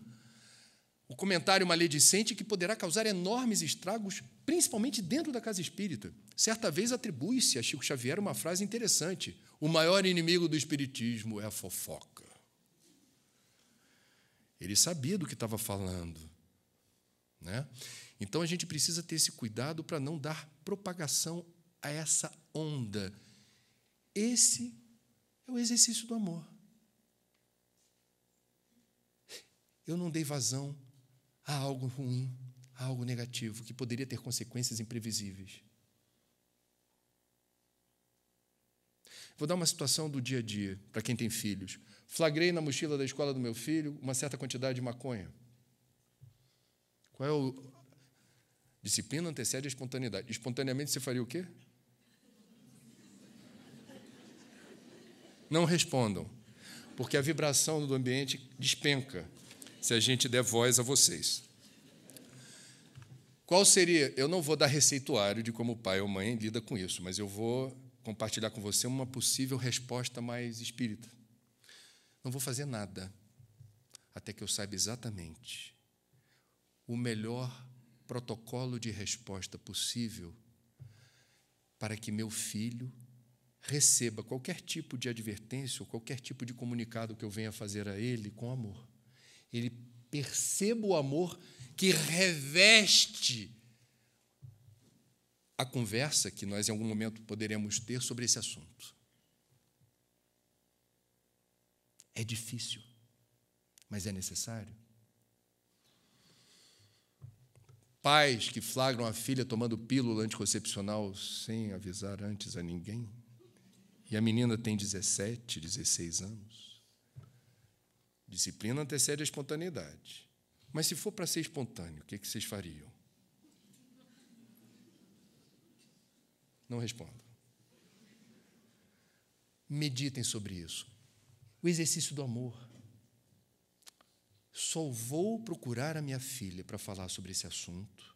o comentário maledicente que poderá causar enormes estragos, principalmente dentro da casa espírita. Certa vez atribui-se a Chico Xavier uma frase interessante: o maior inimigo do espiritismo é a fofoca. Ele sabia do que estava falando, né? Então, a gente precisa ter esse cuidado para não dar propagação a essa onda. Esse é o exercício do amor. Eu não dei vazão a algo ruim, a algo negativo, que poderia ter consequências imprevisíveis. Vou dar uma situação do dia a dia, para quem tem filhos. Flagrei na mochila da escola do meu filho uma certa quantidade de maconha. Qual é o... Disciplina antecede a espontaneidade. Espontaneamente você faria o quê? Não respondam, porque a vibração do ambiente despenca se a gente der voz a vocês. Qual seria? Eu não vou dar receituário de como o pai ou mãe lida com isso, mas eu vou compartilhar com você uma possível resposta mais espírita. Não vou fazer nada até que eu saiba exatamente o melhor protocolo de resposta possível para que meu filho receba qualquer tipo de advertência ou qualquer tipo de comunicado que eu venha fazer a ele com amor. Ele perceba o amor que reveste a conversa que nós, em algum momento, poderemos ter sobre esse assunto. É difícil, mas é necessário. Pais que flagram a filha tomando pílula anticoncepcional sem avisar antes a ninguém, e a menina tem 17, 16 anos. Disciplina antecede a espontaneidade. Mas se for para ser espontâneo, o que vocês fariam? Não respondam. Meditem sobre isso. O exercício do amor. Só vou procurar a minha filha para falar sobre esse assunto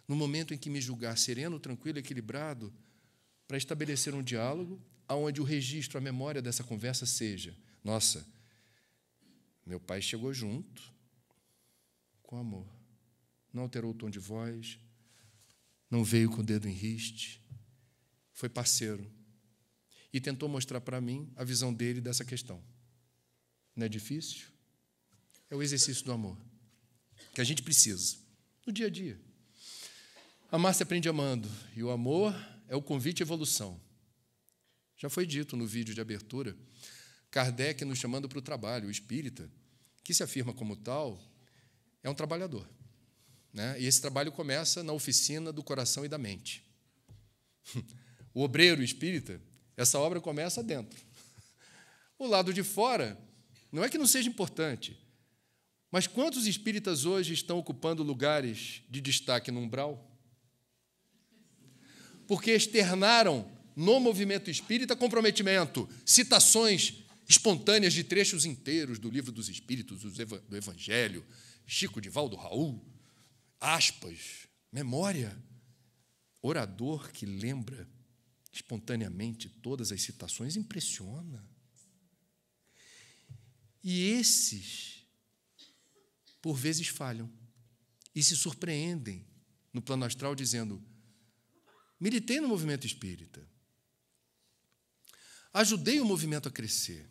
no momento em que me julgar sereno, tranquilo, equilibrado, para estabelecer um diálogo onde o registro, a memória dessa conversa seja: nossa, meu pai chegou junto, com amor. Não alterou o tom de voz, não veio com o dedo em riste, foi parceiro e tentou mostrar para mim a visão dele dessa questão. Não é difícil? É o exercício do amor que a gente precisa no dia a dia. Amar se aprende amando, e o amor é o convite à evolução. Já foi dito no vídeo de abertura, Kardec nos chamando para o trabalho, o espírita, que se afirma como tal, é um trabalhador, né? E esse trabalho começa na oficina do coração e da mente. O obreiro espírita, essa obra começa dentro. O lado de fora, não é que não seja importante, mas quantos espíritas hoje estão ocupando lugares de destaque no umbral? Porque externaram no movimento espírita comprometimento, citações espontâneas de trechos inteiros do Livro dos Espíritos, do Evangelho, Chico Divaldo Raul, aspas, memória, orador que lembra espontaneamente todas as citações, impressiona. E esses, por vezes, falham e se surpreendem no plano astral dizendo: militei no movimento espírita, ajudei o movimento a crescer,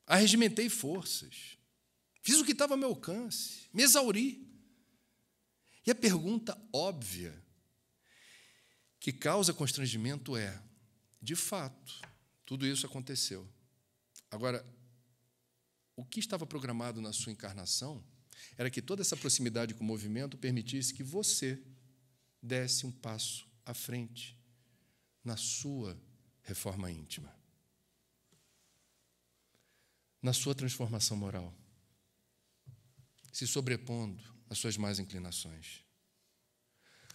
arregimentei forças, fiz o que estava ao meu alcance, me exauri. E a pergunta óbvia que causa constrangimento é: de fato, tudo isso aconteceu. Agora, o que estava programado na sua encarnação era que toda essa proximidade com o movimento permitisse que você desse um passo à frente na sua reforma íntima, na sua transformação moral, se sobrepondo às suas más inclinações.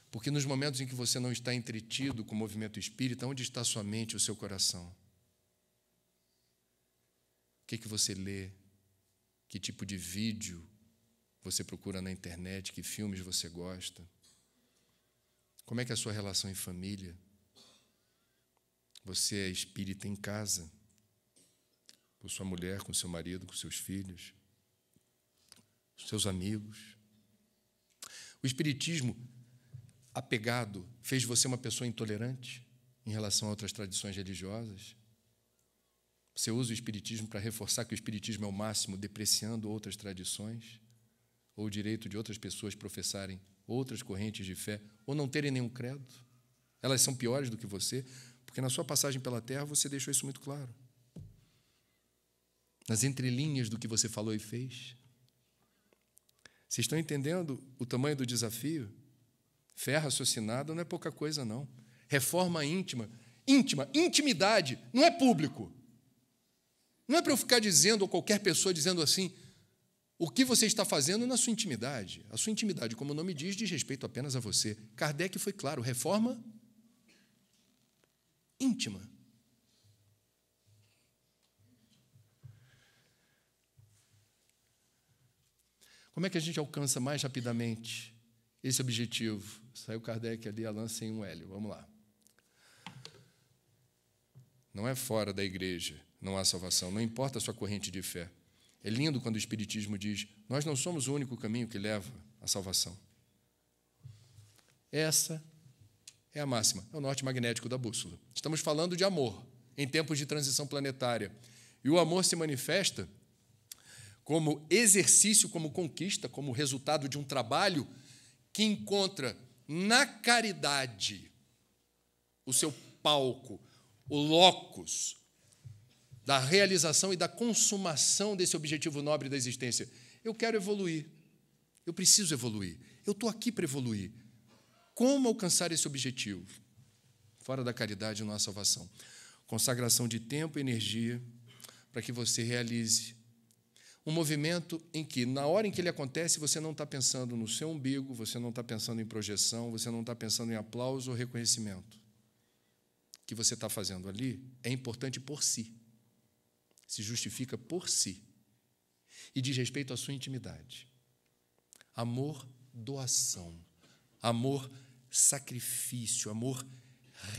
Porque nos momentos em que você não está entretido com o movimento espírita, onde está sua mente e o seu coração? O que você lê? Que tipo de vídeo você procura na internet? Que filmes você gosta? Como é que é a sua relação em família? Você é espírita em casa? Com sua mulher, com seu marido, com seus filhos? Seus amigos? O espiritismo apegado fez você uma pessoa intolerante em relação a outras tradições religiosas? Você usa o espiritismo para reforçar que o espiritismo é o máximo, depreciando outras tradições, ou o direito de outras pessoas professarem outras correntes de fé, ou não terem nenhum credo? Elas são piores do que você, porque na sua passagem pela Terra você deixou isso muito claro. Nas entrelinhas do que você falou e fez. Vocês estão entendendo o tamanho do desafio? Fé raciocinada não é pouca coisa, não. Reforma íntima, intimidade, não é público. Não é para eu ficar dizendo, ou qualquer pessoa dizendo assim, o que você está fazendo na sua intimidade. A sua intimidade, como o nome diz respeito apenas a você. Kardec foi claro, reforma íntima. Como é que a gente alcança mais rapidamente esse objetivo? Saiu Kardec ali, Alain sem um L. Vamos lá. Não é fora da igreja, não há salvação. Não importa a sua corrente de fé. É lindo quando o Espiritismo diz: nós não somos o único caminho que leva à salvação. Essa é a máxima, é o norte magnético da bússola. Estamos falando de amor em tempos de transição planetária. E o amor se manifesta como exercício, como conquista, como resultado de um trabalho que encontra na caridade o seu palco, o locus da realização e da consumação desse objetivo nobre da existência. Eu quero evoluir, eu preciso evoluir, eu estou aqui para evoluir. Como alcançar esse objetivo? Fora da caridade não há salvação. Consagração de tempo e energia para que você realize um movimento em que, na hora em que ele acontece, você não está pensando no seu umbigo, você não está pensando em projeção, você não está pensando em aplauso ou reconhecimento. O que você está fazendo ali é importante por si, se justifica por si e diz respeito à sua intimidade. Amor, doação. Amor, sacrifício. Amor,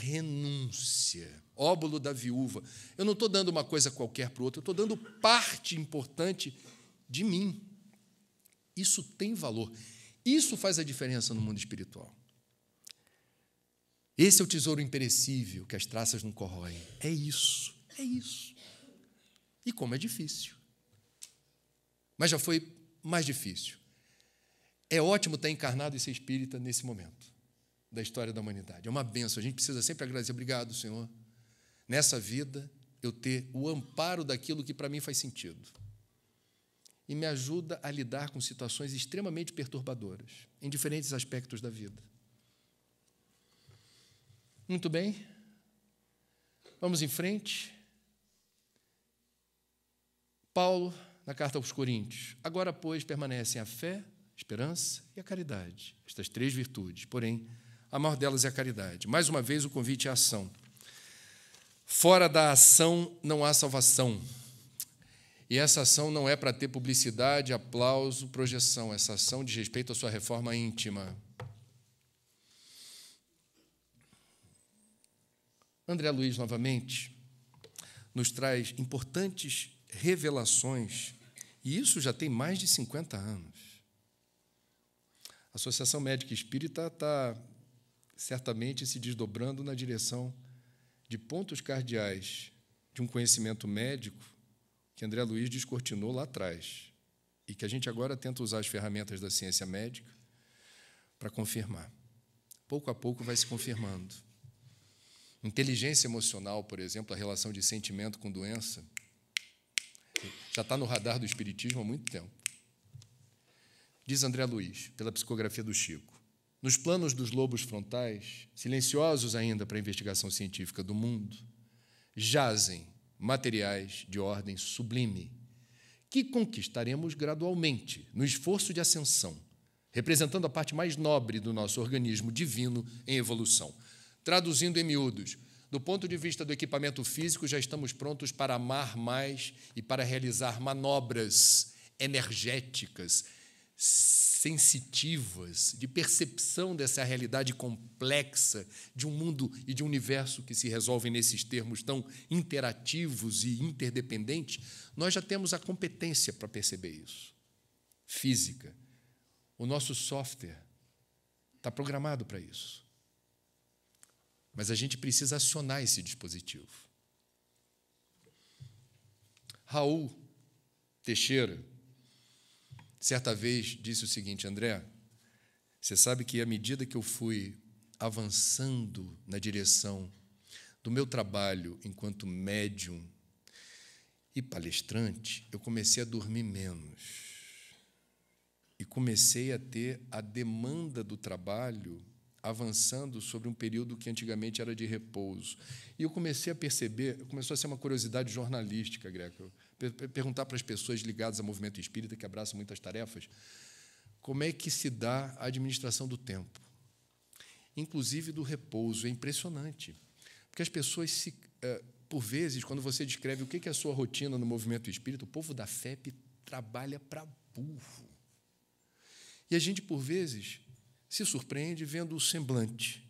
renúncia. Óbolo da viúva. Eu não estou dando uma coisa qualquer para o outro, eu estou dando parte importante de mim. Isso tem valor. Isso faz a diferença no mundo espiritual. Esse é o tesouro imperecível que as traças não corroem. É isso, é isso. E como é difícil. Mas já foi mais difícil. É ótimo estar encarnado e ser espírita nesse momento da história da humanidade. É uma bênção. A gente precisa sempre agradecer. Obrigado, Senhor. Nessa vida, eu ter o amparo daquilo que para mim faz sentido. E me ajuda a lidar com situações extremamente perturbadoras, em diferentes aspectos da vida. Muito bem. Vamos em frente. Paulo, na carta aos Coríntios. Agora, pois, permanecem a fé, a esperança e a caridade. Estas três virtudes. Porém, a maior delas é a caridade. Mais uma vez, o convite é a ação. Fora da ação não há salvação. E essa ação não é para ter publicidade, aplauso, projeção. Essa ação diz respeito à sua reforma íntima. André Luiz, novamente, nos traz importantes revelações, e isso já tem mais de 50 anos. A Associação Médica Espírita está certamente se desdobrando na direção de pontos cardeais de um conhecimento médico que André Luiz descortinou lá atrás e que a gente agora tenta usar as ferramentas da ciência médica para confirmar. Pouco a pouco vai se confirmando. Inteligência emocional, por exemplo, a relação de sentimento com doença, já está no radar do espiritismo há muito tempo. Diz André Luiz, pela psicografia do Chico, nos planos dos lobos frontais, silenciosos ainda para a investigação científica do mundo, jazem materiais de ordem sublime, que conquistaremos gradualmente, no esforço de ascensão, representando a parte mais nobre do nosso organismo divino em evolução. Traduzindo em miúdos, do ponto de vista do equipamento físico, já estamos prontos para amar mais e para realizar manobras energéticas, sensitivas, de percepção dessa realidade complexa, de um mundo e de um universo que se resolvem nesses termos tão interativos e interdependentes. Nós já temos a competência para perceber isso. Física. O nosso software está programado para isso. Mas a gente precisa acionar esse dispositivo. Raul Teixeira, certa vez, disse o seguinte: André, você sabe que à medida que eu fui avançando na direção do meu trabalho enquanto médium e palestrante, eu comecei a dormir menos. E comecei a ter a demanda do trabalho avançando sobre um período que antigamente era de repouso. E eu comecei a perceber, começou a ser uma curiosidade jornalística, Greco, perguntar para as pessoas ligadas ao movimento espírita, que abraçam muitas tarefas, como é que se dá a administração do tempo, inclusive do repouso. É impressionante, porque as pessoas, por vezes, quando você descreve o que é a sua rotina no movimento espírita, o povo da FEP trabalha para burro. E a gente, por vezes, se surpreende vendo o semblante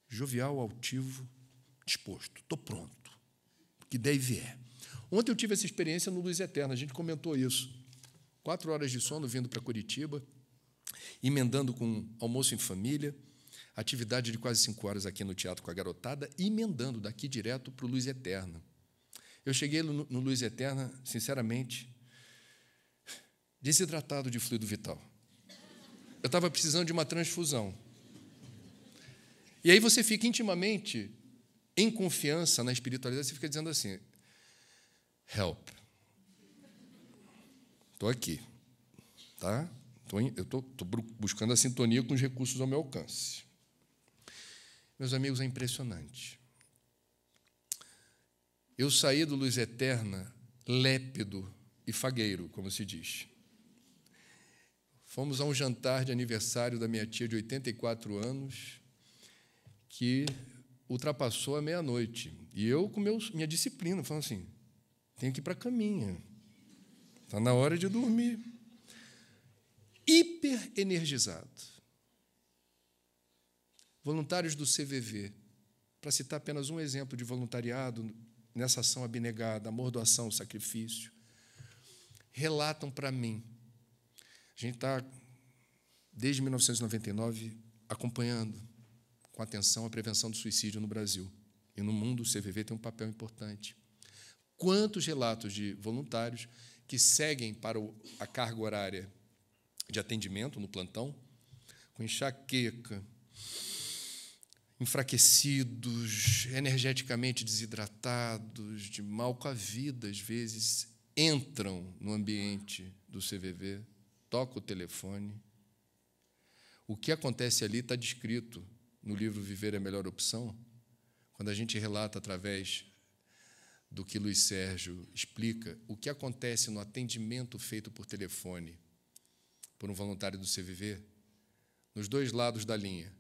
jovial, altivo, disposto. Estou pronto, que der e vier. Ontem eu tive essa experiência no Luz Eterna, a gente comentou isso. 4 horas de sono vindo para Curitiba, emendando com almoço em família, atividade de quase 5 horas aqui no teatro com a garotada, emendando daqui direto para o Luz Eterna. Eu cheguei no Luz Eterna, sinceramente, desidratado de fluido vital. Eu estava precisando de uma transfusão. E aí você fica intimamente em confiança na espiritualidade, você fica dizendo assim, help. Estou aqui. Tá? Eu estou buscando a sintonia com os recursos ao meu alcance. Meus amigos, é impressionante. Eu saí do Luz Eterna lépido e fagueiro, como se diz. Fomos a um jantar de aniversário da minha tia de 84 anos, que ultrapassou a meia-noite. E eu, com minha disciplina, falando assim, tenho que ir para a caminha. Está na hora de dormir. Hiper energizado. Voluntários do CVV, para citar apenas um exemplo de voluntariado nessa ação abnegada, amor, doação, sacrifício, relatam para mim. A gente está, desde 1999, acompanhando com atenção a prevenção do suicídio no Brasil. E no mundo o CVV tem um papel importante. Quantos relatos de voluntários que seguem para a carga horária de atendimento no plantão, com enxaqueca, enfraquecidos, energeticamente desidratados, de mal com a vida, às vezes, entram no ambiente do CVV, tocam o telefone. O que acontece ali está descrito no livro Viver é a Melhor Opção, quando a gente relata através do que Luiz Sérgio explica, o que acontece no atendimento feito por telefone por um voluntário do CVV, nos 2 lados da linha.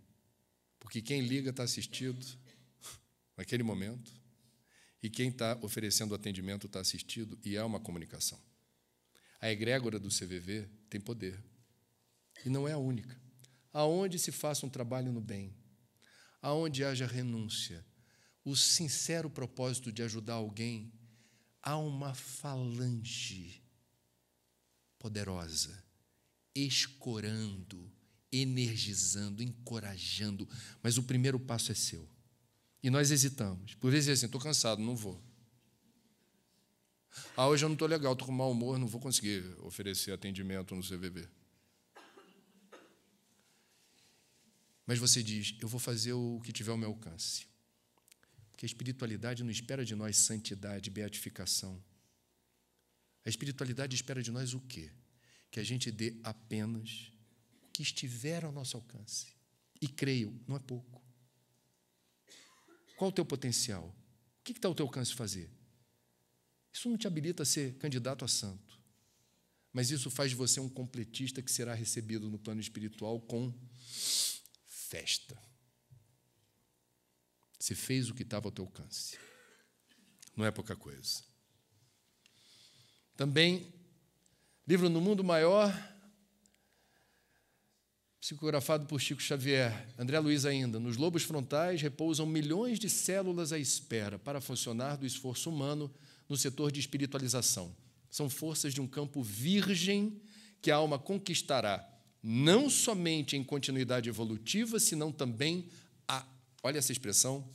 Porque quem liga está assistido naquele momento e quem está oferecendo o atendimento está assistido e há uma comunicação. A egrégora do CVV tem poder. E não é a única. Aonde se faça um trabalho no bem, aonde haja renúncia, o sincero propósito de ajudar alguém, há uma falange poderosa, escorando, energizando, encorajando, mas o primeiro passo é seu. E nós hesitamos. Por vezes é assim, estou cansado, não vou. Hoje eu não estou legal, estou com mau humor, não vou conseguir oferecer atendimento no CVV. Mas você diz, eu vou fazer o que tiver ao meu alcance. Porque a espiritualidade não espera de nós santidade, beatificação. A espiritualidade espera de nós o quê? Que a gente dê apenas o que estiver ao nosso alcance. E creio, não é pouco. Qual o teu potencial? O que está ao teu alcance de fazer? Isso não te habilita a ser candidato a santo, mas isso faz de você um completista que será recebido no plano espiritual com festa. Você fez o que estava ao teu alcance. Não é pouca coisa. Também, livro No Mundo Maior, psicografado por Chico Xavier, André Luiz ainda. Nos lobos frontais repousam milhões de células à espera para funcionar do esforço humano no setor de espiritualização. São forças de um campo virgem que a alma conquistará, não somente em continuidade evolutiva, senão também olha essa expressão,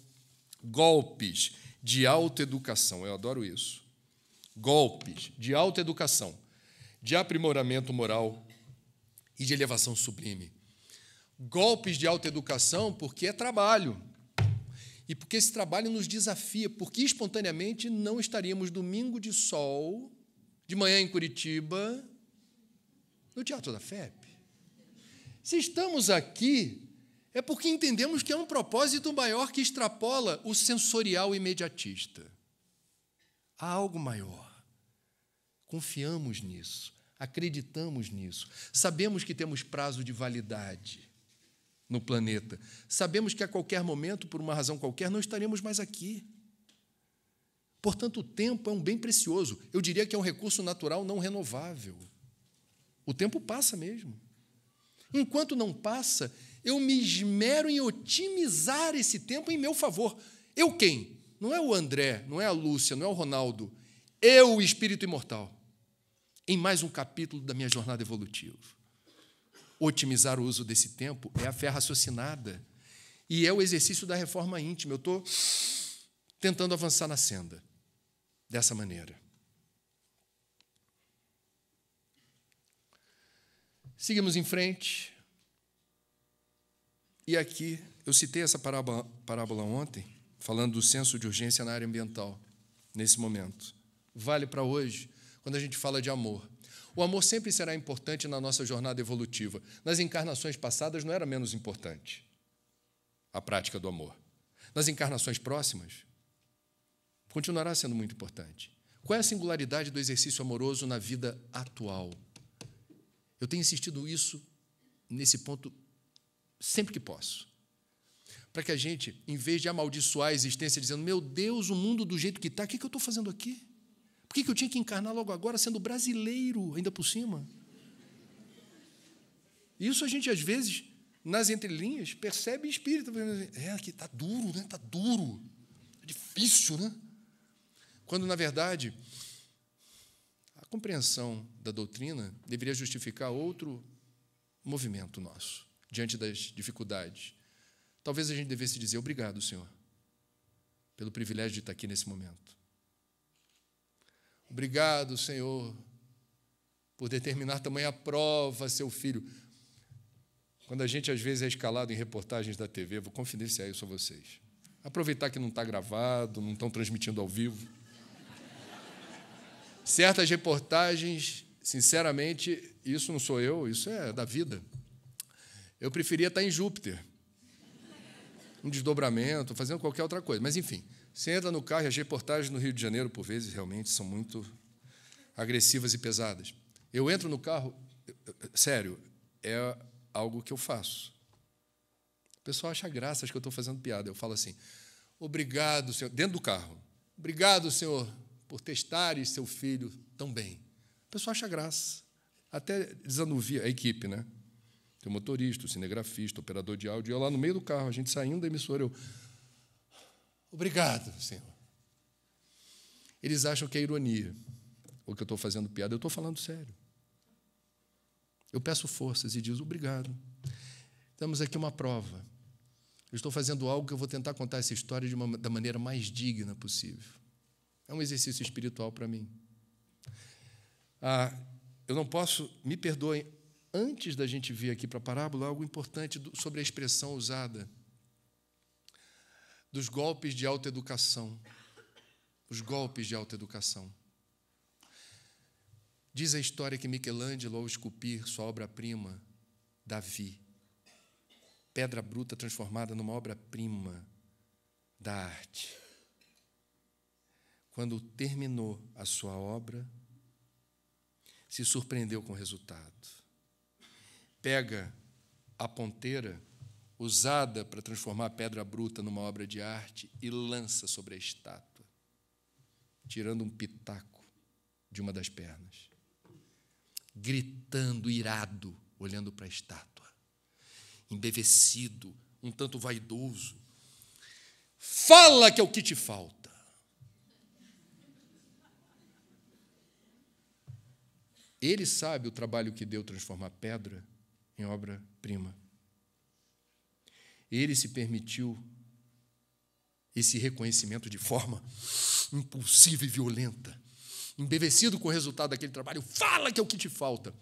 golpes de autoeducação. Eu adoro isso. Golpes de autoeducação, de aprimoramento moral e de elevação sublime. Golpes de autoeducação porque é trabalho. E porque esse trabalho nos desafia, porque espontaneamente não estaríamos domingo de sol, de manhã em Curitiba, no Teatro da FEP. Se estamos aqui, é porque entendemos que é um propósito maior que extrapola o sensorial imediatista. Há algo maior. Confiamos nisso, acreditamos nisso, sabemos que temos prazo de validade no planeta, sabemos que a qualquer momento, por uma razão qualquer, não estaremos mais aqui. Portanto, o tempo é um bem precioso. Eu diria que é um recurso natural não renovável. O tempo passa mesmo. Enquanto não passa, eu me esmero em otimizar esse tempo em meu favor. Eu quem? Não é o André, não é a Lúcia, não é o Ronaldo. Eu, o espírito imortal. Em mais um capítulo da minha jornada evolutiva. Otimizar o uso desse tempo é a fé raciocinada. E é o exercício da reforma íntima. Eu estou tentando avançar na senda dessa maneira. Seguimos em frente. E aqui, eu citei essa parábola ontem, falando do senso de urgência na área ambiental, nesse momento. Vale para hoje, quando a gente fala de amor. O amor sempre será importante na nossa jornada evolutiva. Nas encarnações passadas não era menos importante a prática do amor. Nas encarnações próximas, continuará sendo muito importante. Qual é a singularidade do exercício amoroso na vida atual? Eu tenho insistido nesse ponto sempre que posso. Para que a gente, em vez de amaldiçoar a existência, dizendo, meu Deus, o mundo do jeito que está, o que eu estou fazendo aqui? Por que eu tinha que encarnar logo agora sendo brasileiro, ainda por cima? Isso a gente, às vezes, nas entrelinhas, percebe em espírito. Aqui está duro, né? Está duro. É difícil, né? Quando, na verdade, a compreensão da doutrina deveria justificar outro movimento nosso, diante das dificuldades. Talvez a gente devesse dizer, obrigado, Senhor, pelo privilégio de estar aqui nesse momento. Obrigado, Senhor, por determinar tamanha prova a seu filho. Quando a gente, às vezes, é escalado em reportagens da TV, vou confidenciar isso a vocês. Aproveitar que não está gravado, não estão transmitindo ao vivo. Certas reportagens, sinceramente, isso não sou eu, isso é da vida. Eu preferia estar em Júpiter, um desdobramento, fazendo qualquer outra coisa. Mas, enfim, você entra no carro e as reportagens no Rio de Janeiro, por vezes, realmente são muito agressivas e pesadas. Eu entro no carro, sério, é algo que eu faço. O pessoal acha graça, acha que eu estou fazendo piada. Eu falo assim, obrigado, Senhor, dentro do carro, obrigado, Senhor, por testares seu filho tão bem. O pessoal acha graça. Até desanuvia a equipe, né? Tem o motorista, o cinegrafista, o operador de áudio, eu lá no meio do carro, a gente saindo da emissora, eu... Obrigado, Senhor. Eles acham que é ironia, ou que eu estou fazendo piada. Eu estou falando sério. Eu peço forças e digo, obrigado. Temos aqui uma prova. Eu estou fazendo algo que eu vou tentar contar essa história da maneira mais digna possível. É um exercício espiritual para mim. Eu não posso, me perdoem, antes da gente vir aqui para a parábola, algo importante sobre a expressão usada dos golpes de autoeducação. Os golpes de autoeducação. Diz a história que Michelangelo, ao esculpir sua obra-prima, Davi, pedra bruta transformada numa obra-prima da arte. Quando terminou a sua obra, se surpreendeu com o resultado. Pega a ponteira usada para transformar a pedra bruta numa obra de arte e lança sobre a estátua, tirando um pitaco de uma das pernas, gritando, irado, olhando para a estátua, embevecido, um tanto vaidoso. Fala que é o que te falta. Ele sabe o trabalho que deu transformar pedra em obra-prima. Ele se permitiu esse reconhecimento de forma impulsiva e violenta, embevecido com o resultado daquele trabalho. Fala que é o que te falta.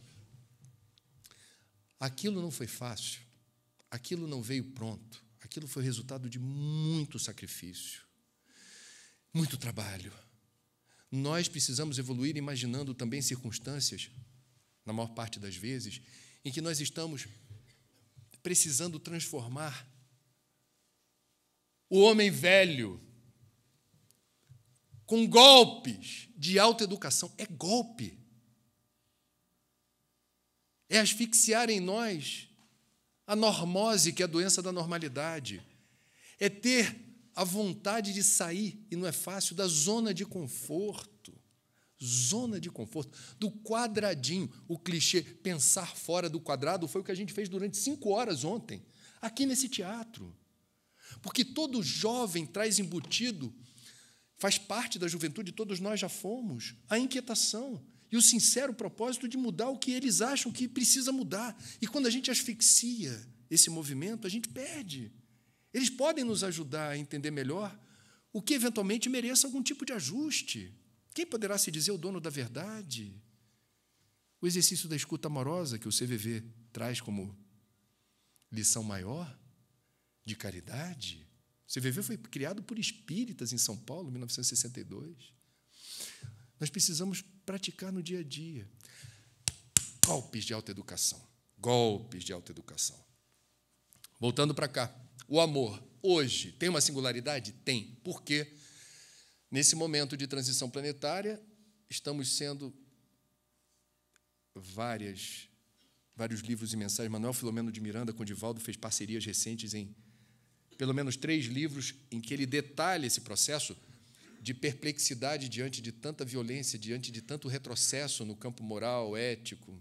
Aquilo não foi fácil, aquilo não veio pronto, aquilo foi resultado de muito sacrifício, muito trabalho. Nós precisamos evoluir imaginando também circunstâncias, na maior parte das vezes, em que nós estamos precisando transformar o homem velho com golpes de autoeducação. É golpe. É asfixiar em nós a normose, que é a doença da normalidade. É ter a vontade de sair, e não é fácil, da zona de conforto. zona de conforto, do quadradinho. O clichê pensar fora do quadrado foi o que a gente fez durante 5 horas ontem, aqui nesse teatro. Porque todo jovem traz embutido, faz parte da juventude, todos nós já fomos, a inquietação e o sincero propósito de mudar o que eles acham que precisa mudar. E quando a gente asfixia esse movimento, a gente perde. Eles podem nos ajudar a entender melhor o que eventualmente mereça algum tipo de ajuste. Quem poderá se dizer o dono da verdade? O exercício da escuta amorosa que o CVV traz como lição maior de caridade. O CVV foi criado por espíritas em São Paulo, em 1962. Nós precisamos praticar no dia a dia. Golpes de autoeducação. Golpes de autoeducação. Voltando para cá. O amor, hoje, tem uma singularidade? Tem. Por quê? Nesse momento de transição planetária, estamos sendo vários livros e mensagens. Manuel Filomeno de Miranda com Divaldo fez parcerias recentes em pelo menos 3 livros em que ele detalha esse processo de perplexidade diante de tanta violência, diante de tanto retrocesso no campo moral, ético,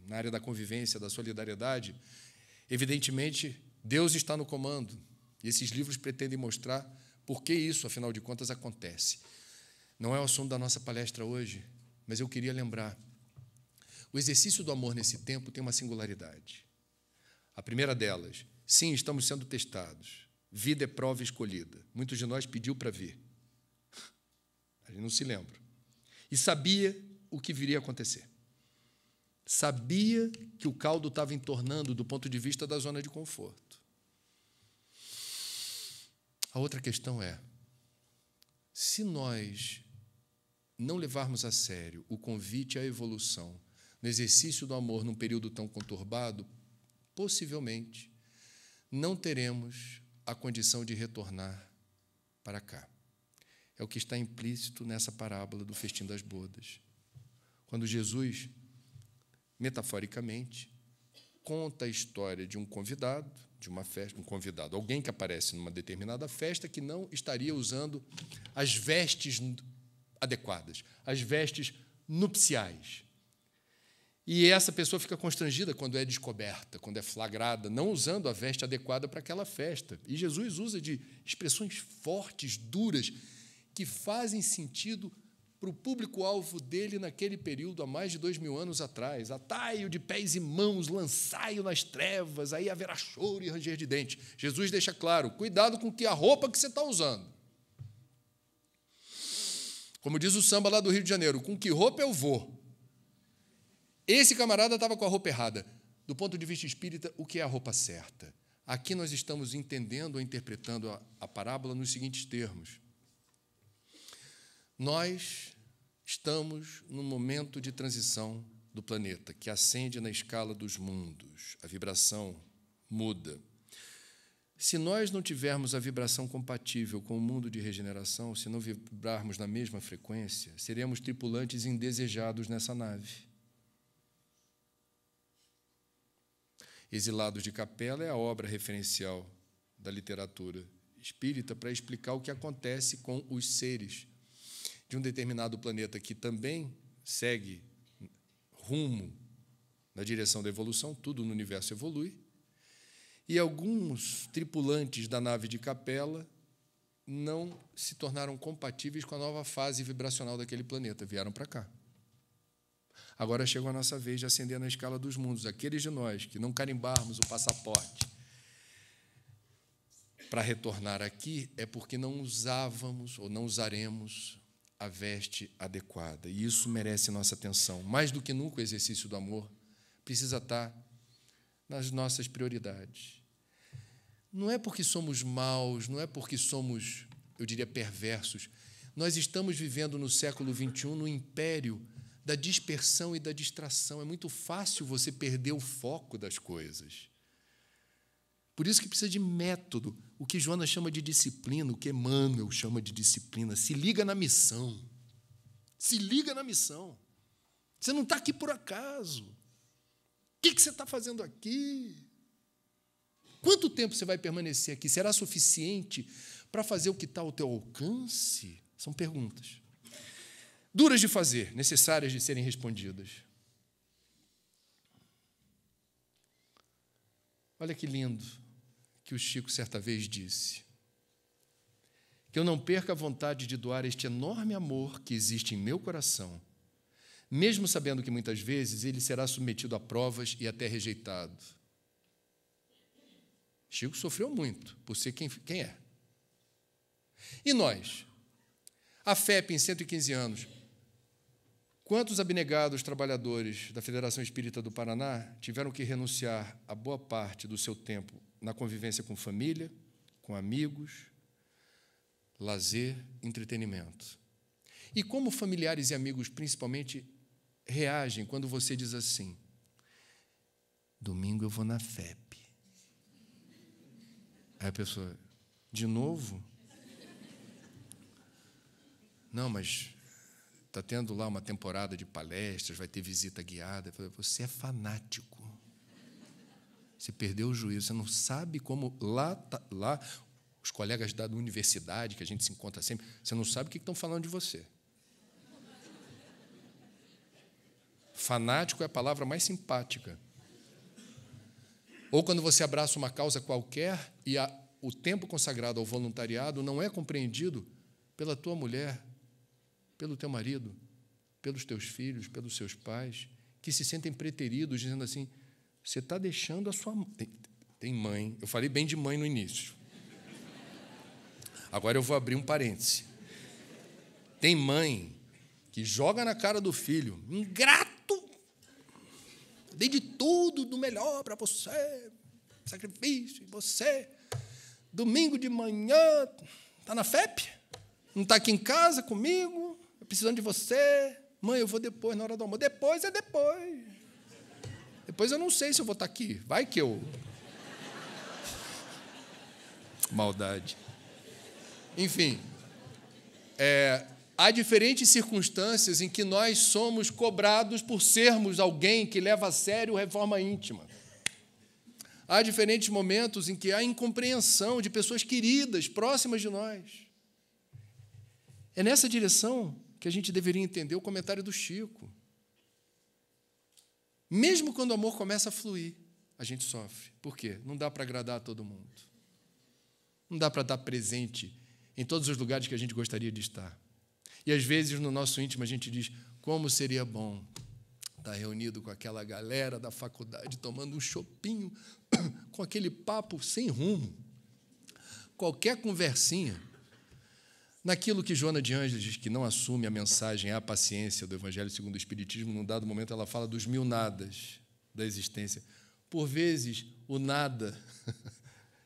na área da convivência, da solidariedade. Evidentemente, Deus está no comando, e esses livros pretendem mostrar por que isso, afinal de contas, acontece. Não é o assunto da nossa palestra hoje, mas eu queria lembrar. O exercício do amor nesse tempo tem uma singularidade. A primeira delas, sim, estamos sendo testados. Vida é prova escolhida. Muitos de nós pediu para vir. A gente não se lembra. E sabia o que viria a acontecer. Sabia que o caldo estava entornando do ponto de vista da zona de conforto. A outra questão é, se nós não levarmos a sério o convite à evolução no exercício do amor num período tão conturbado, possivelmente não teremos a condição de retornar para cá. É o que está implícito nessa parábola do festim das bodas. Quando Jesus, metaforicamente, conta a história de um convidado, de uma festa, alguém que aparece numa determinada festa que não estaria usando as vestes adequadas, as vestes nupciais. E essa pessoa fica constrangida quando é descoberta, quando é flagrada, não usando a veste adequada para aquela festa. E Jesus usa de expressões fortes, duras, que fazem sentido para o público-alvo dele naquele período, há mais de 2000 anos atrás. Atai-o de pés e mãos, lançai-o nas trevas, aí haverá choro e ranger de dentes. Jesus deixa claro, cuidado com a roupa que você está usando. Como diz o samba lá do Rio de Janeiro, com que roupa eu vou? Esse camarada estava com a roupa errada. Do ponto de vista espírita, o que é a roupa certa? Aqui nós estamos entendendo ou interpretando a parábola nos seguintes termos. Nós estamos num momento de transição do planeta, que ascende na escala dos mundos. A vibração muda. Se nós não tivermos a vibração compatível com o mundo de regeneração, se não vibrarmos na mesma frequência, seremos tripulantes indesejados nessa nave. Exilados de Capela é a obra referencial da literatura espírita para explicar o que acontece com os seres de um determinado planeta que também segue rumo na direção da evolução, tudo no universo evolui, e alguns tripulantes da nave de Capela não se tornaram compatíveis com a nova fase vibracional daquele planeta, vieram para cá. Agora chegou a nossa vez de ascender na escala dos mundos. Aqueles de nós que não carimbarmos o passaporte para retornar aqui é porque não usávamos ou não usaremos a veste adequada. E isso merece nossa atenção. Mais do que nunca, o exercício do amor precisa estar nas nossas prioridades. Não é porque somos maus, não é porque somos, eu diria, perversos. Nós estamos vivendo no século XXI no império da dispersão e da distração. É muito fácil você perder o foco das coisas. Por isso que precisa de método, o que Joana chama de disciplina, o que Emmanuel chama de disciplina. Se liga na missão. Se liga na missão. Você não está aqui por acaso. O que você está fazendo aqui? Quanto tempo você vai permanecer aqui? Será suficiente para fazer o que está ao teu alcance? São perguntas. duras de fazer, necessárias de serem respondidas. Olha que lindo que o Chico certa vez disse: que eu não perca a vontade de doar este enorme amor que existe em meu coração, mesmo sabendo que muitas vezes ele será submetido a provas e até rejeitado. Chico sofreu muito por ser quem é. E nós? A FEP, em 115 anos, quantos abnegados trabalhadores da Federação Espírita do Paraná tiveram que renunciar a boa parte do seu tempo na convivência com família, com amigos, lazer, entretenimento? E como familiares e amigos, principalmente, reagem quando você diz assim: domingo eu vou na FEP. Aí a pessoa: de novo? Não, mas está tendo lá uma temporada de palestras, vai ter visita guiada. Eu falei: você é fanático. Você perdeu o juízo, você não sabe como lá os colegas da universidade, que a gente se encontra sempre, você não sabe o que estão falando de você. Fanático é a palavra mais simpática. Ou quando você abraça uma causa qualquer e o tempo consagrado ao voluntariado não é compreendido pela tua mulher, pelo teu marido, pelos teus filhos, pelos seus pais, que se sentem preteridos, dizendo assim: você está deixando a sua... Tem mãe, eu falei bem de mãe no início. Agora eu vou abrir um parêntese. Tem mãe que joga na cara do filho: ingrato, dei de tudo, do melhor para você, sacrifício, e você, domingo de manhã, está na FEP? Não está aqui em casa comigo? Eu precisando de você. Mãe, eu vou depois, na hora do almoço. Depois é depois. Depois eu não sei se eu vou estar aqui. Vai que eu... Maldade. Enfim, há diferentes circunstâncias em que nós somos cobrados por sermos alguém que leva a sério a reforma íntima. Há diferentes momentos em que há incompreensão de pessoas queridas, próximas de nós. É nessa direção que a gente deveria entender o comentário do Chico. Mesmo quando o amor começa a fluir, a gente sofre. Por quê? Não dá para agradar a todo mundo. Não dá para dar presente em todos os lugares que a gente gostaria de estar. E, às vezes, no nosso íntimo, a gente diz: como seria bom estar reunido com aquela galera da faculdade, tomando um chopinho, com aquele papo sem rumo, qualquer conversinha. Naquilo que Joana de Ângeles diz que não assume a mensagem, a paciência do Evangelho segundo o Espiritismo, num dado momento ela fala dos 1000 nadas da existência. Por vezes, o nada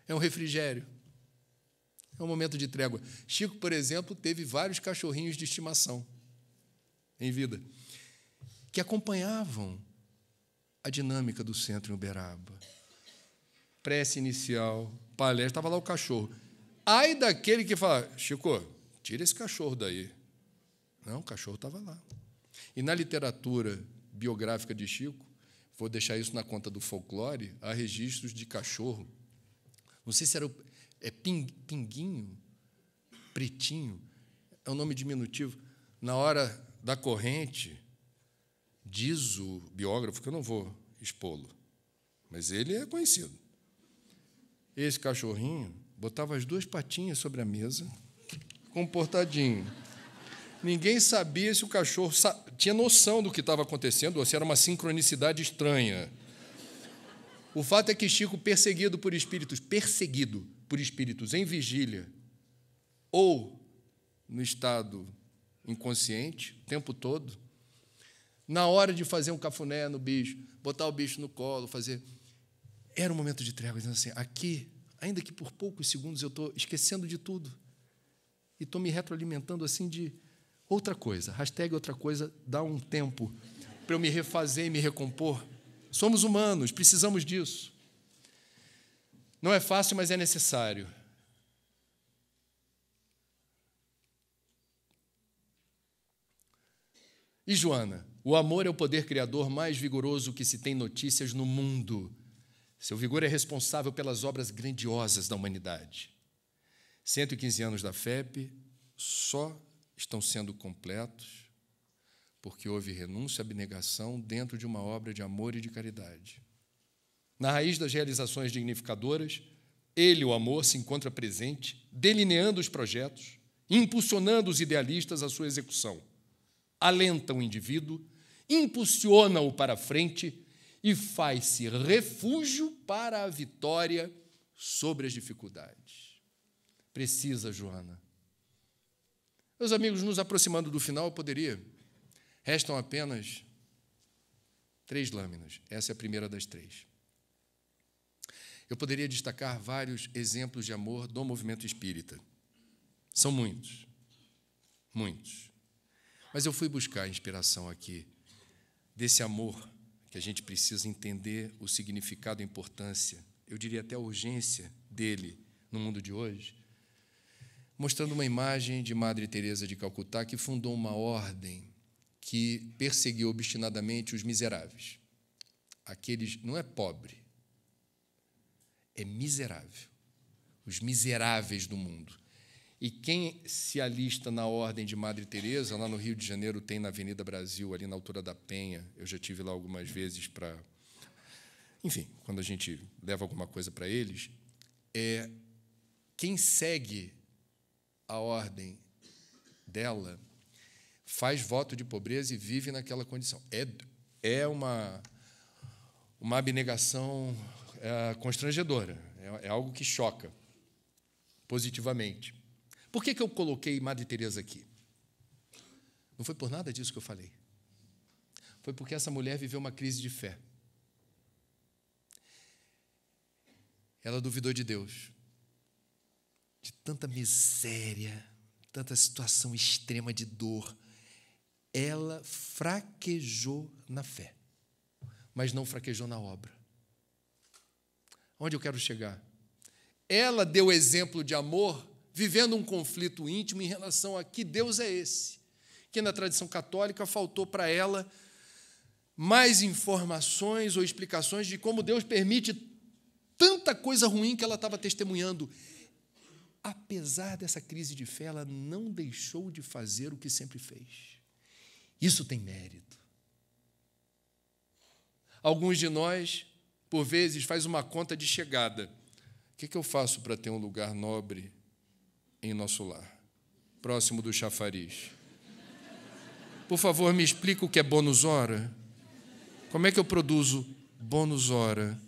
é um refrigério, é um momento de trégua. Chico, por exemplo, teve vários cachorrinhos de estimação em vida, que acompanhavam a dinâmica do centro em Uberaba. Prece inicial, palestra, estava lá o cachorro. Ai daquele que fala: Chico, tira esse cachorro daí. Não, o cachorro estava lá. E na literatura biográfica de Chico, vou deixar isso na conta do folclore, há registros de cachorro. Não sei se era Pinguinho, Pretinho, é um nome diminutivo. Na hora da corrente, diz o biógrafo, que eu não vou expô-lo, mas ele é conhecido. Esse cachorrinho botava as 2 patinhas sobre a mesa, comportadinho. Ninguém sabia se o cachorro tinha noção do que estava acontecendo ou se era uma sincronicidade estranha. O fato é que Chico, perseguido por espíritos em vigília ou no estado inconsciente, o tempo todo, na hora de fazer um cafuné no bicho, botar o bicho no colo, era um momento de trégua, dizendo assim: aqui, ainda que por poucos segundos eu estou esquecendo de tudo e estou me retroalimentando assim de outra coisa. #outra coisa, dá um tempo para eu me refazer e me recompor. Somos humanos, precisamos disso. Não é fácil, mas é necessário. E Joana? O amor é o poder criador mais vigoroso que se tem notícias no mundo. Seu vigor é responsável pelas obras grandiosas da humanidade. 115 anos da FEP só estão sendo completos porque houve renúncia e abnegação dentro de uma obra de amor e de caridade. Na raiz das realizações dignificadoras, ele, o amor, se encontra presente, delineando os projetos, impulsionando os idealistas à sua execução. Alenta o indivíduo, impulsiona-o para a frente e faz-se refúgio para a vitória sobre as dificuldades. Precisa, Joana. Meus amigos, nos aproximando do final, eu poderia. Restam apenas 3 lâminas. Essa é a primeira das 3. Eu poderia destacar vários exemplos de amor do movimento espírita. São muitos. Muitos. Mas eu fui buscar inspiração aqui desse amor que a gente precisa entender o significado e a importância, eu diria até a urgência dele no mundo de hoje, mostrando uma imagem de Madre Teresa de Calcutá, que fundou uma ordem que perseguiu obstinadamente os miseráveis. Aqueles, não é pobre, é miserável. Os miseráveis do mundo. E quem se alista na ordem de Madre Teresa, lá no Rio de Janeiro, tem na Avenida Brasil, ali na altura da Penha, eu já estive lá algumas vezes para... Enfim, quando a gente leva alguma coisa para eles, quem segue a ordem dela faz voto de pobreza e vive naquela condição. É uma abnegação constrangedora, é algo que choca positivamente. Por que eu coloquei Madre Teresa aqui? Não foi por nada disso que eu falei. Foi porque essa mulher viveu uma crise de fé. Ela duvidou de Deus, de tanta miséria, tanta situação extrema de dor. Ela fraquejou na fé, mas não fraquejou na obra. Onde eu quero chegar? Ela deu exemplo de amor, vivendo um conflito íntimo em relação a que Deus é esse, que na tradição católica faltou para ela mais informações ou explicações de como Deus permite tanta coisa ruim que ela estava testemunhando. Apesar dessa crise de fé, ela não deixou de fazer o que sempre fez. Isso tem mérito. Alguns de nós, por vezes, faz uma conta de chegada. O que eu faço para ter um lugar nobre em nosso lar, próximo do chafariz? Por favor, me explica o que é bônus hora. Como é que eu produzo bônus hora?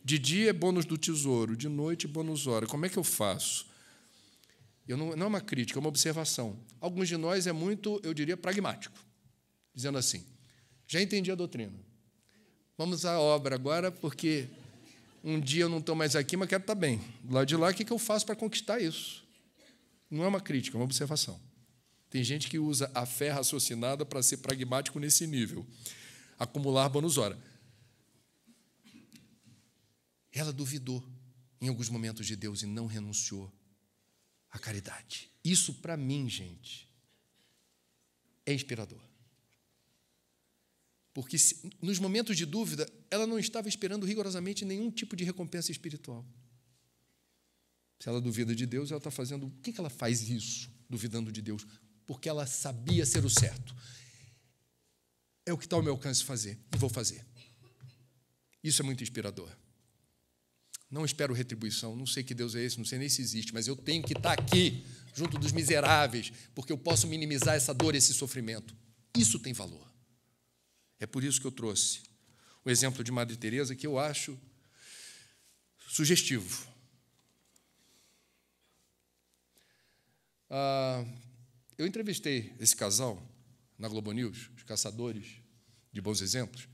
De dia é bônus do tesouro, de noite bônus hora. Como é que eu faço? Não é uma crítica, é uma observação. Alguns de nós é muito, eu diria, pragmático, dizendo assim, já entendi a doutrina. Vamos à obra agora, porque um dia eu não estou mais aqui, mas quero estar bem. Do lado de lá, o que eu faço para conquistar isso? Não é uma crítica, é uma observação. Tem gente que usa a fé raciocinada para ser pragmático nesse nível. Acumular bônus hora. Ela duvidou em alguns momentos de Deus e não renunciou à caridade. Isso, para mim, gente, é inspirador. Porque nos momentos de dúvida, ela não estava esperando rigorosamente nenhum tipo de recompensa espiritual. Se ela duvida de Deus, ela está fazendo... Por que ela faz isso, duvidando de Deus? Porque ela sabia ser o certo. É o que está ao meu alcance fazer, e vou fazer. Isso é muito inspirador. Não espero retribuição, não sei que Deus é esse, não sei nem se existe, mas eu tenho que estar aqui, junto dos miseráveis, porque eu posso minimizar essa dor, esse sofrimento. Isso tem valor. É por isso que eu trouxe o exemplo de Madre Teresa, que eu acho sugestivo. Eu entrevistei esse casal na Globo News, os caçadores de bons exemplos,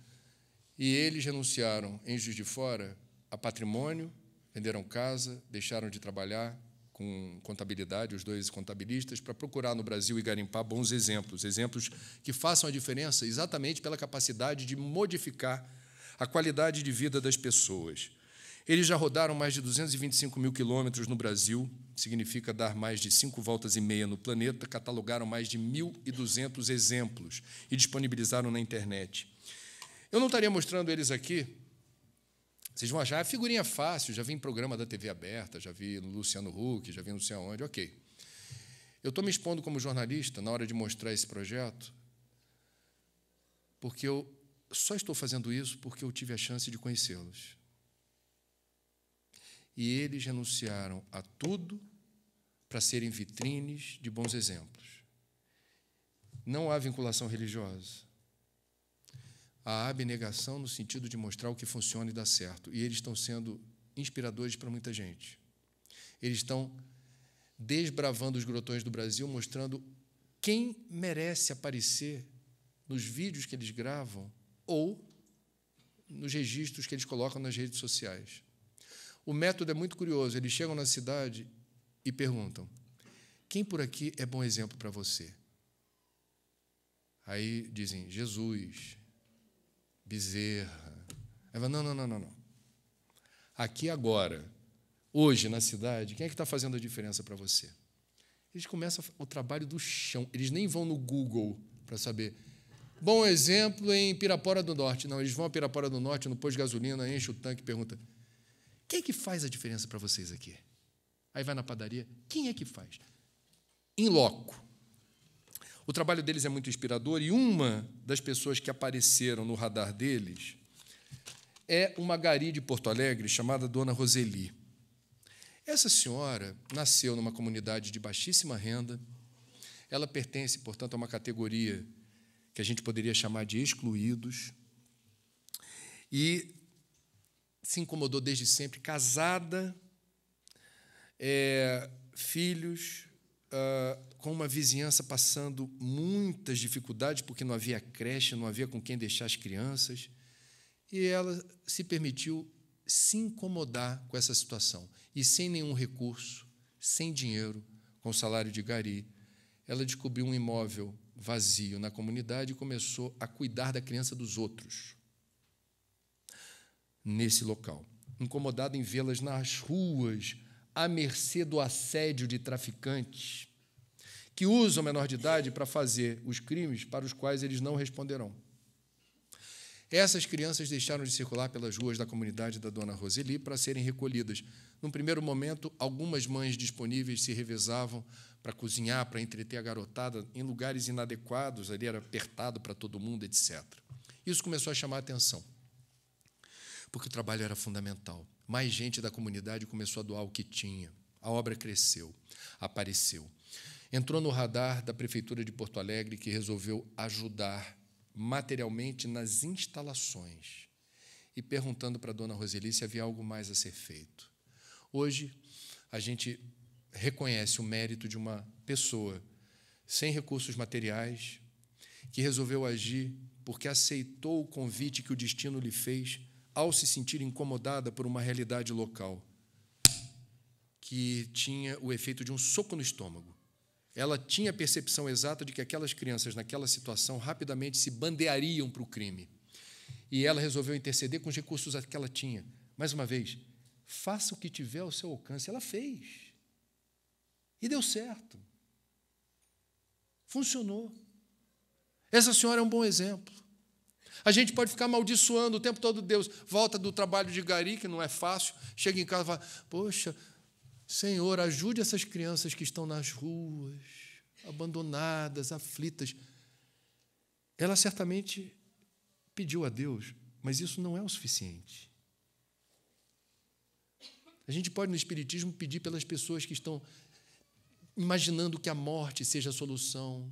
e eles renunciaram em Juiz de Fora a patrimônio, venderam casa, deixaram de trabalhar com contabilidade, os 2 contabilistas, para procurar no Brasil e garimpar bons exemplos, exemplos que façam a diferença exatamente pela capacidade de modificar a qualidade de vida das pessoas. Eles já rodaram mais de 225 mil quilômetros no Brasil, significa dar mais de 5 voltas e meia no planeta, catalogaram mais de 1.200 exemplos e disponibilizaram na internet. Eu não estaria mostrando eles aqui. Vocês vão achar, figurinha fácil, já vi em programa da TV aberta, já vi no Luciano Huck, já vi não sei aonde, ok. Eu estou me expondo como jornalista na hora de mostrar esse projeto, porque eu só estou fazendo isso porque eu tive a chance de conhecê-los. E eles renunciaram a tudo para serem vitrines de bons exemplos. Não há vinculação religiosa. Há abnegação no sentido de mostrar o que funciona e dá certo. E eles estão sendo inspiradores para muita gente. Eles estão desbravando os grotões do Brasil, mostrando quem merece aparecer nos vídeos que eles gravam ou nos registros que eles colocam nas redes sociais. O método é muito curioso. Eles chegam na cidade e perguntam: quem por aqui é bom exemplo para você? Aí dizem: Jesus, Bezerra. Aí vai: não. Aqui agora, hoje na cidade, quem é que está fazendo a diferença para você? Eles começam o trabalho do chão. Eles nem vão no Google para saber. Bom exemplo em Pirapora do Norte. Não, eles vão a Pirapora do Norte, no posto de gasolina, enchem o tanque e perguntam: quem é que faz a diferença para vocês aqui? Aí vai na padaria: quem é que faz? In loco. O trabalho deles é muito inspirador e uma das pessoas que apareceram no radar deles é uma gari de Porto Alegre chamada Dona Roseli. Essa senhora nasceu numa comunidade de baixíssima renda. Ela pertence, portanto, a uma categoria que a gente poderia chamar de excluídos, e se incomodou desde sempre, casada, filhos, com uma vizinhança passando muitas dificuldades, porque não havia creche, não havia com quem deixar as crianças, e ela se permitiu se incomodar com essa situação. E sem nenhum recurso, sem dinheiro, com o salário de gari, ela descobriu um imóvel vazio na comunidade e começou a cuidar da criança dos outros nesse local. Incomodada em vê-las nas ruas, à mercê do assédio de traficantes que usam menor de idade para fazer os crimes para os quais eles não responderão. Essas crianças deixaram de circular pelas ruas da comunidade da Dona Roseli para serem recolhidas. Num primeiro momento, algumas mães disponíveis se revezavam para cozinhar, para entreter a garotada em lugares inadequados, ali era apertado para todo mundo, etc. Isso começou a chamar a atenção, porque o trabalho era fundamental. Mais gente da comunidade começou a doar o que tinha. A obra cresceu, apareceu. Entrou no radar da Prefeitura de Porto Alegre, que resolveu ajudar materialmente nas instalações e perguntando para a Dona Roseli se havia algo mais a ser feito. Hoje, a gente reconhece o mérito de uma pessoa sem recursos materiais que resolveu agir porque aceitou o convite que o destino lhe fez ao se sentir incomodada por uma realidade local que tinha o efeito de um soco no estômago. Ela tinha a percepção exata de que aquelas crianças, naquela situação, rapidamente se bandeariam para o crime. E ela resolveu interceder com os recursos que ela tinha. Mais uma vez, faça o que tiver ao seu alcance. Ela fez. E deu certo. Funcionou. Essa senhora é um bom exemplo. A gente pode ficar amaldiçoando o tempo todo Deus. Volta do trabalho de gari, que não é fácil, chega em casa e fala: poxa, Senhor, ajude essas crianças que estão nas ruas, abandonadas, aflitas. Ela certamente pediu a Deus, mas isso não é o suficiente. A gente pode, no Espiritismo, pedir pelas pessoas que estão imaginando que a morte seja a solução.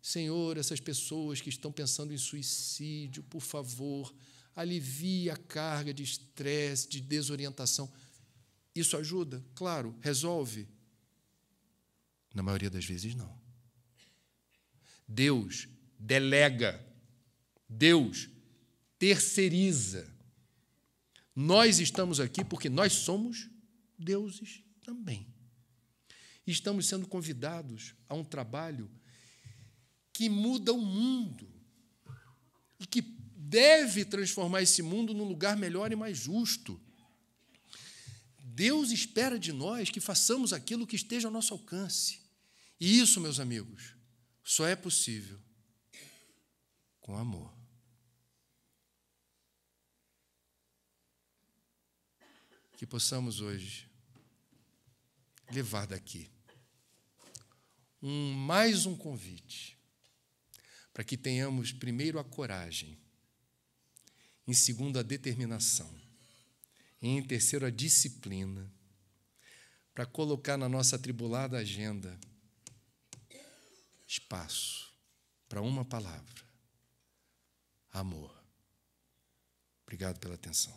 Senhor, essas pessoas que estão pensando em suicídio, por favor, alivie a carga de estresse, de desorientação. Isso ajuda? Claro. Resolve? Na maioria das vezes, não. Deus delega. Deus terceiriza. Nós estamos aqui porque nós somos deuses também. E estamos sendo convidados a um trabalho que muda o mundo e que deve transformar esse mundo num lugar melhor e mais justo. Deus espera de nós que façamos aquilo que esteja ao nosso alcance. E isso, meus amigos, só é possível com amor. Que possamos hoje levar daqui mais um convite para que tenhamos, primeiro, a coragem, em segundo, a determinação, e em terceiro, a disciplina, para colocar na nossa atribulada agenda espaço para uma palavra: amor. Obrigado pela atenção.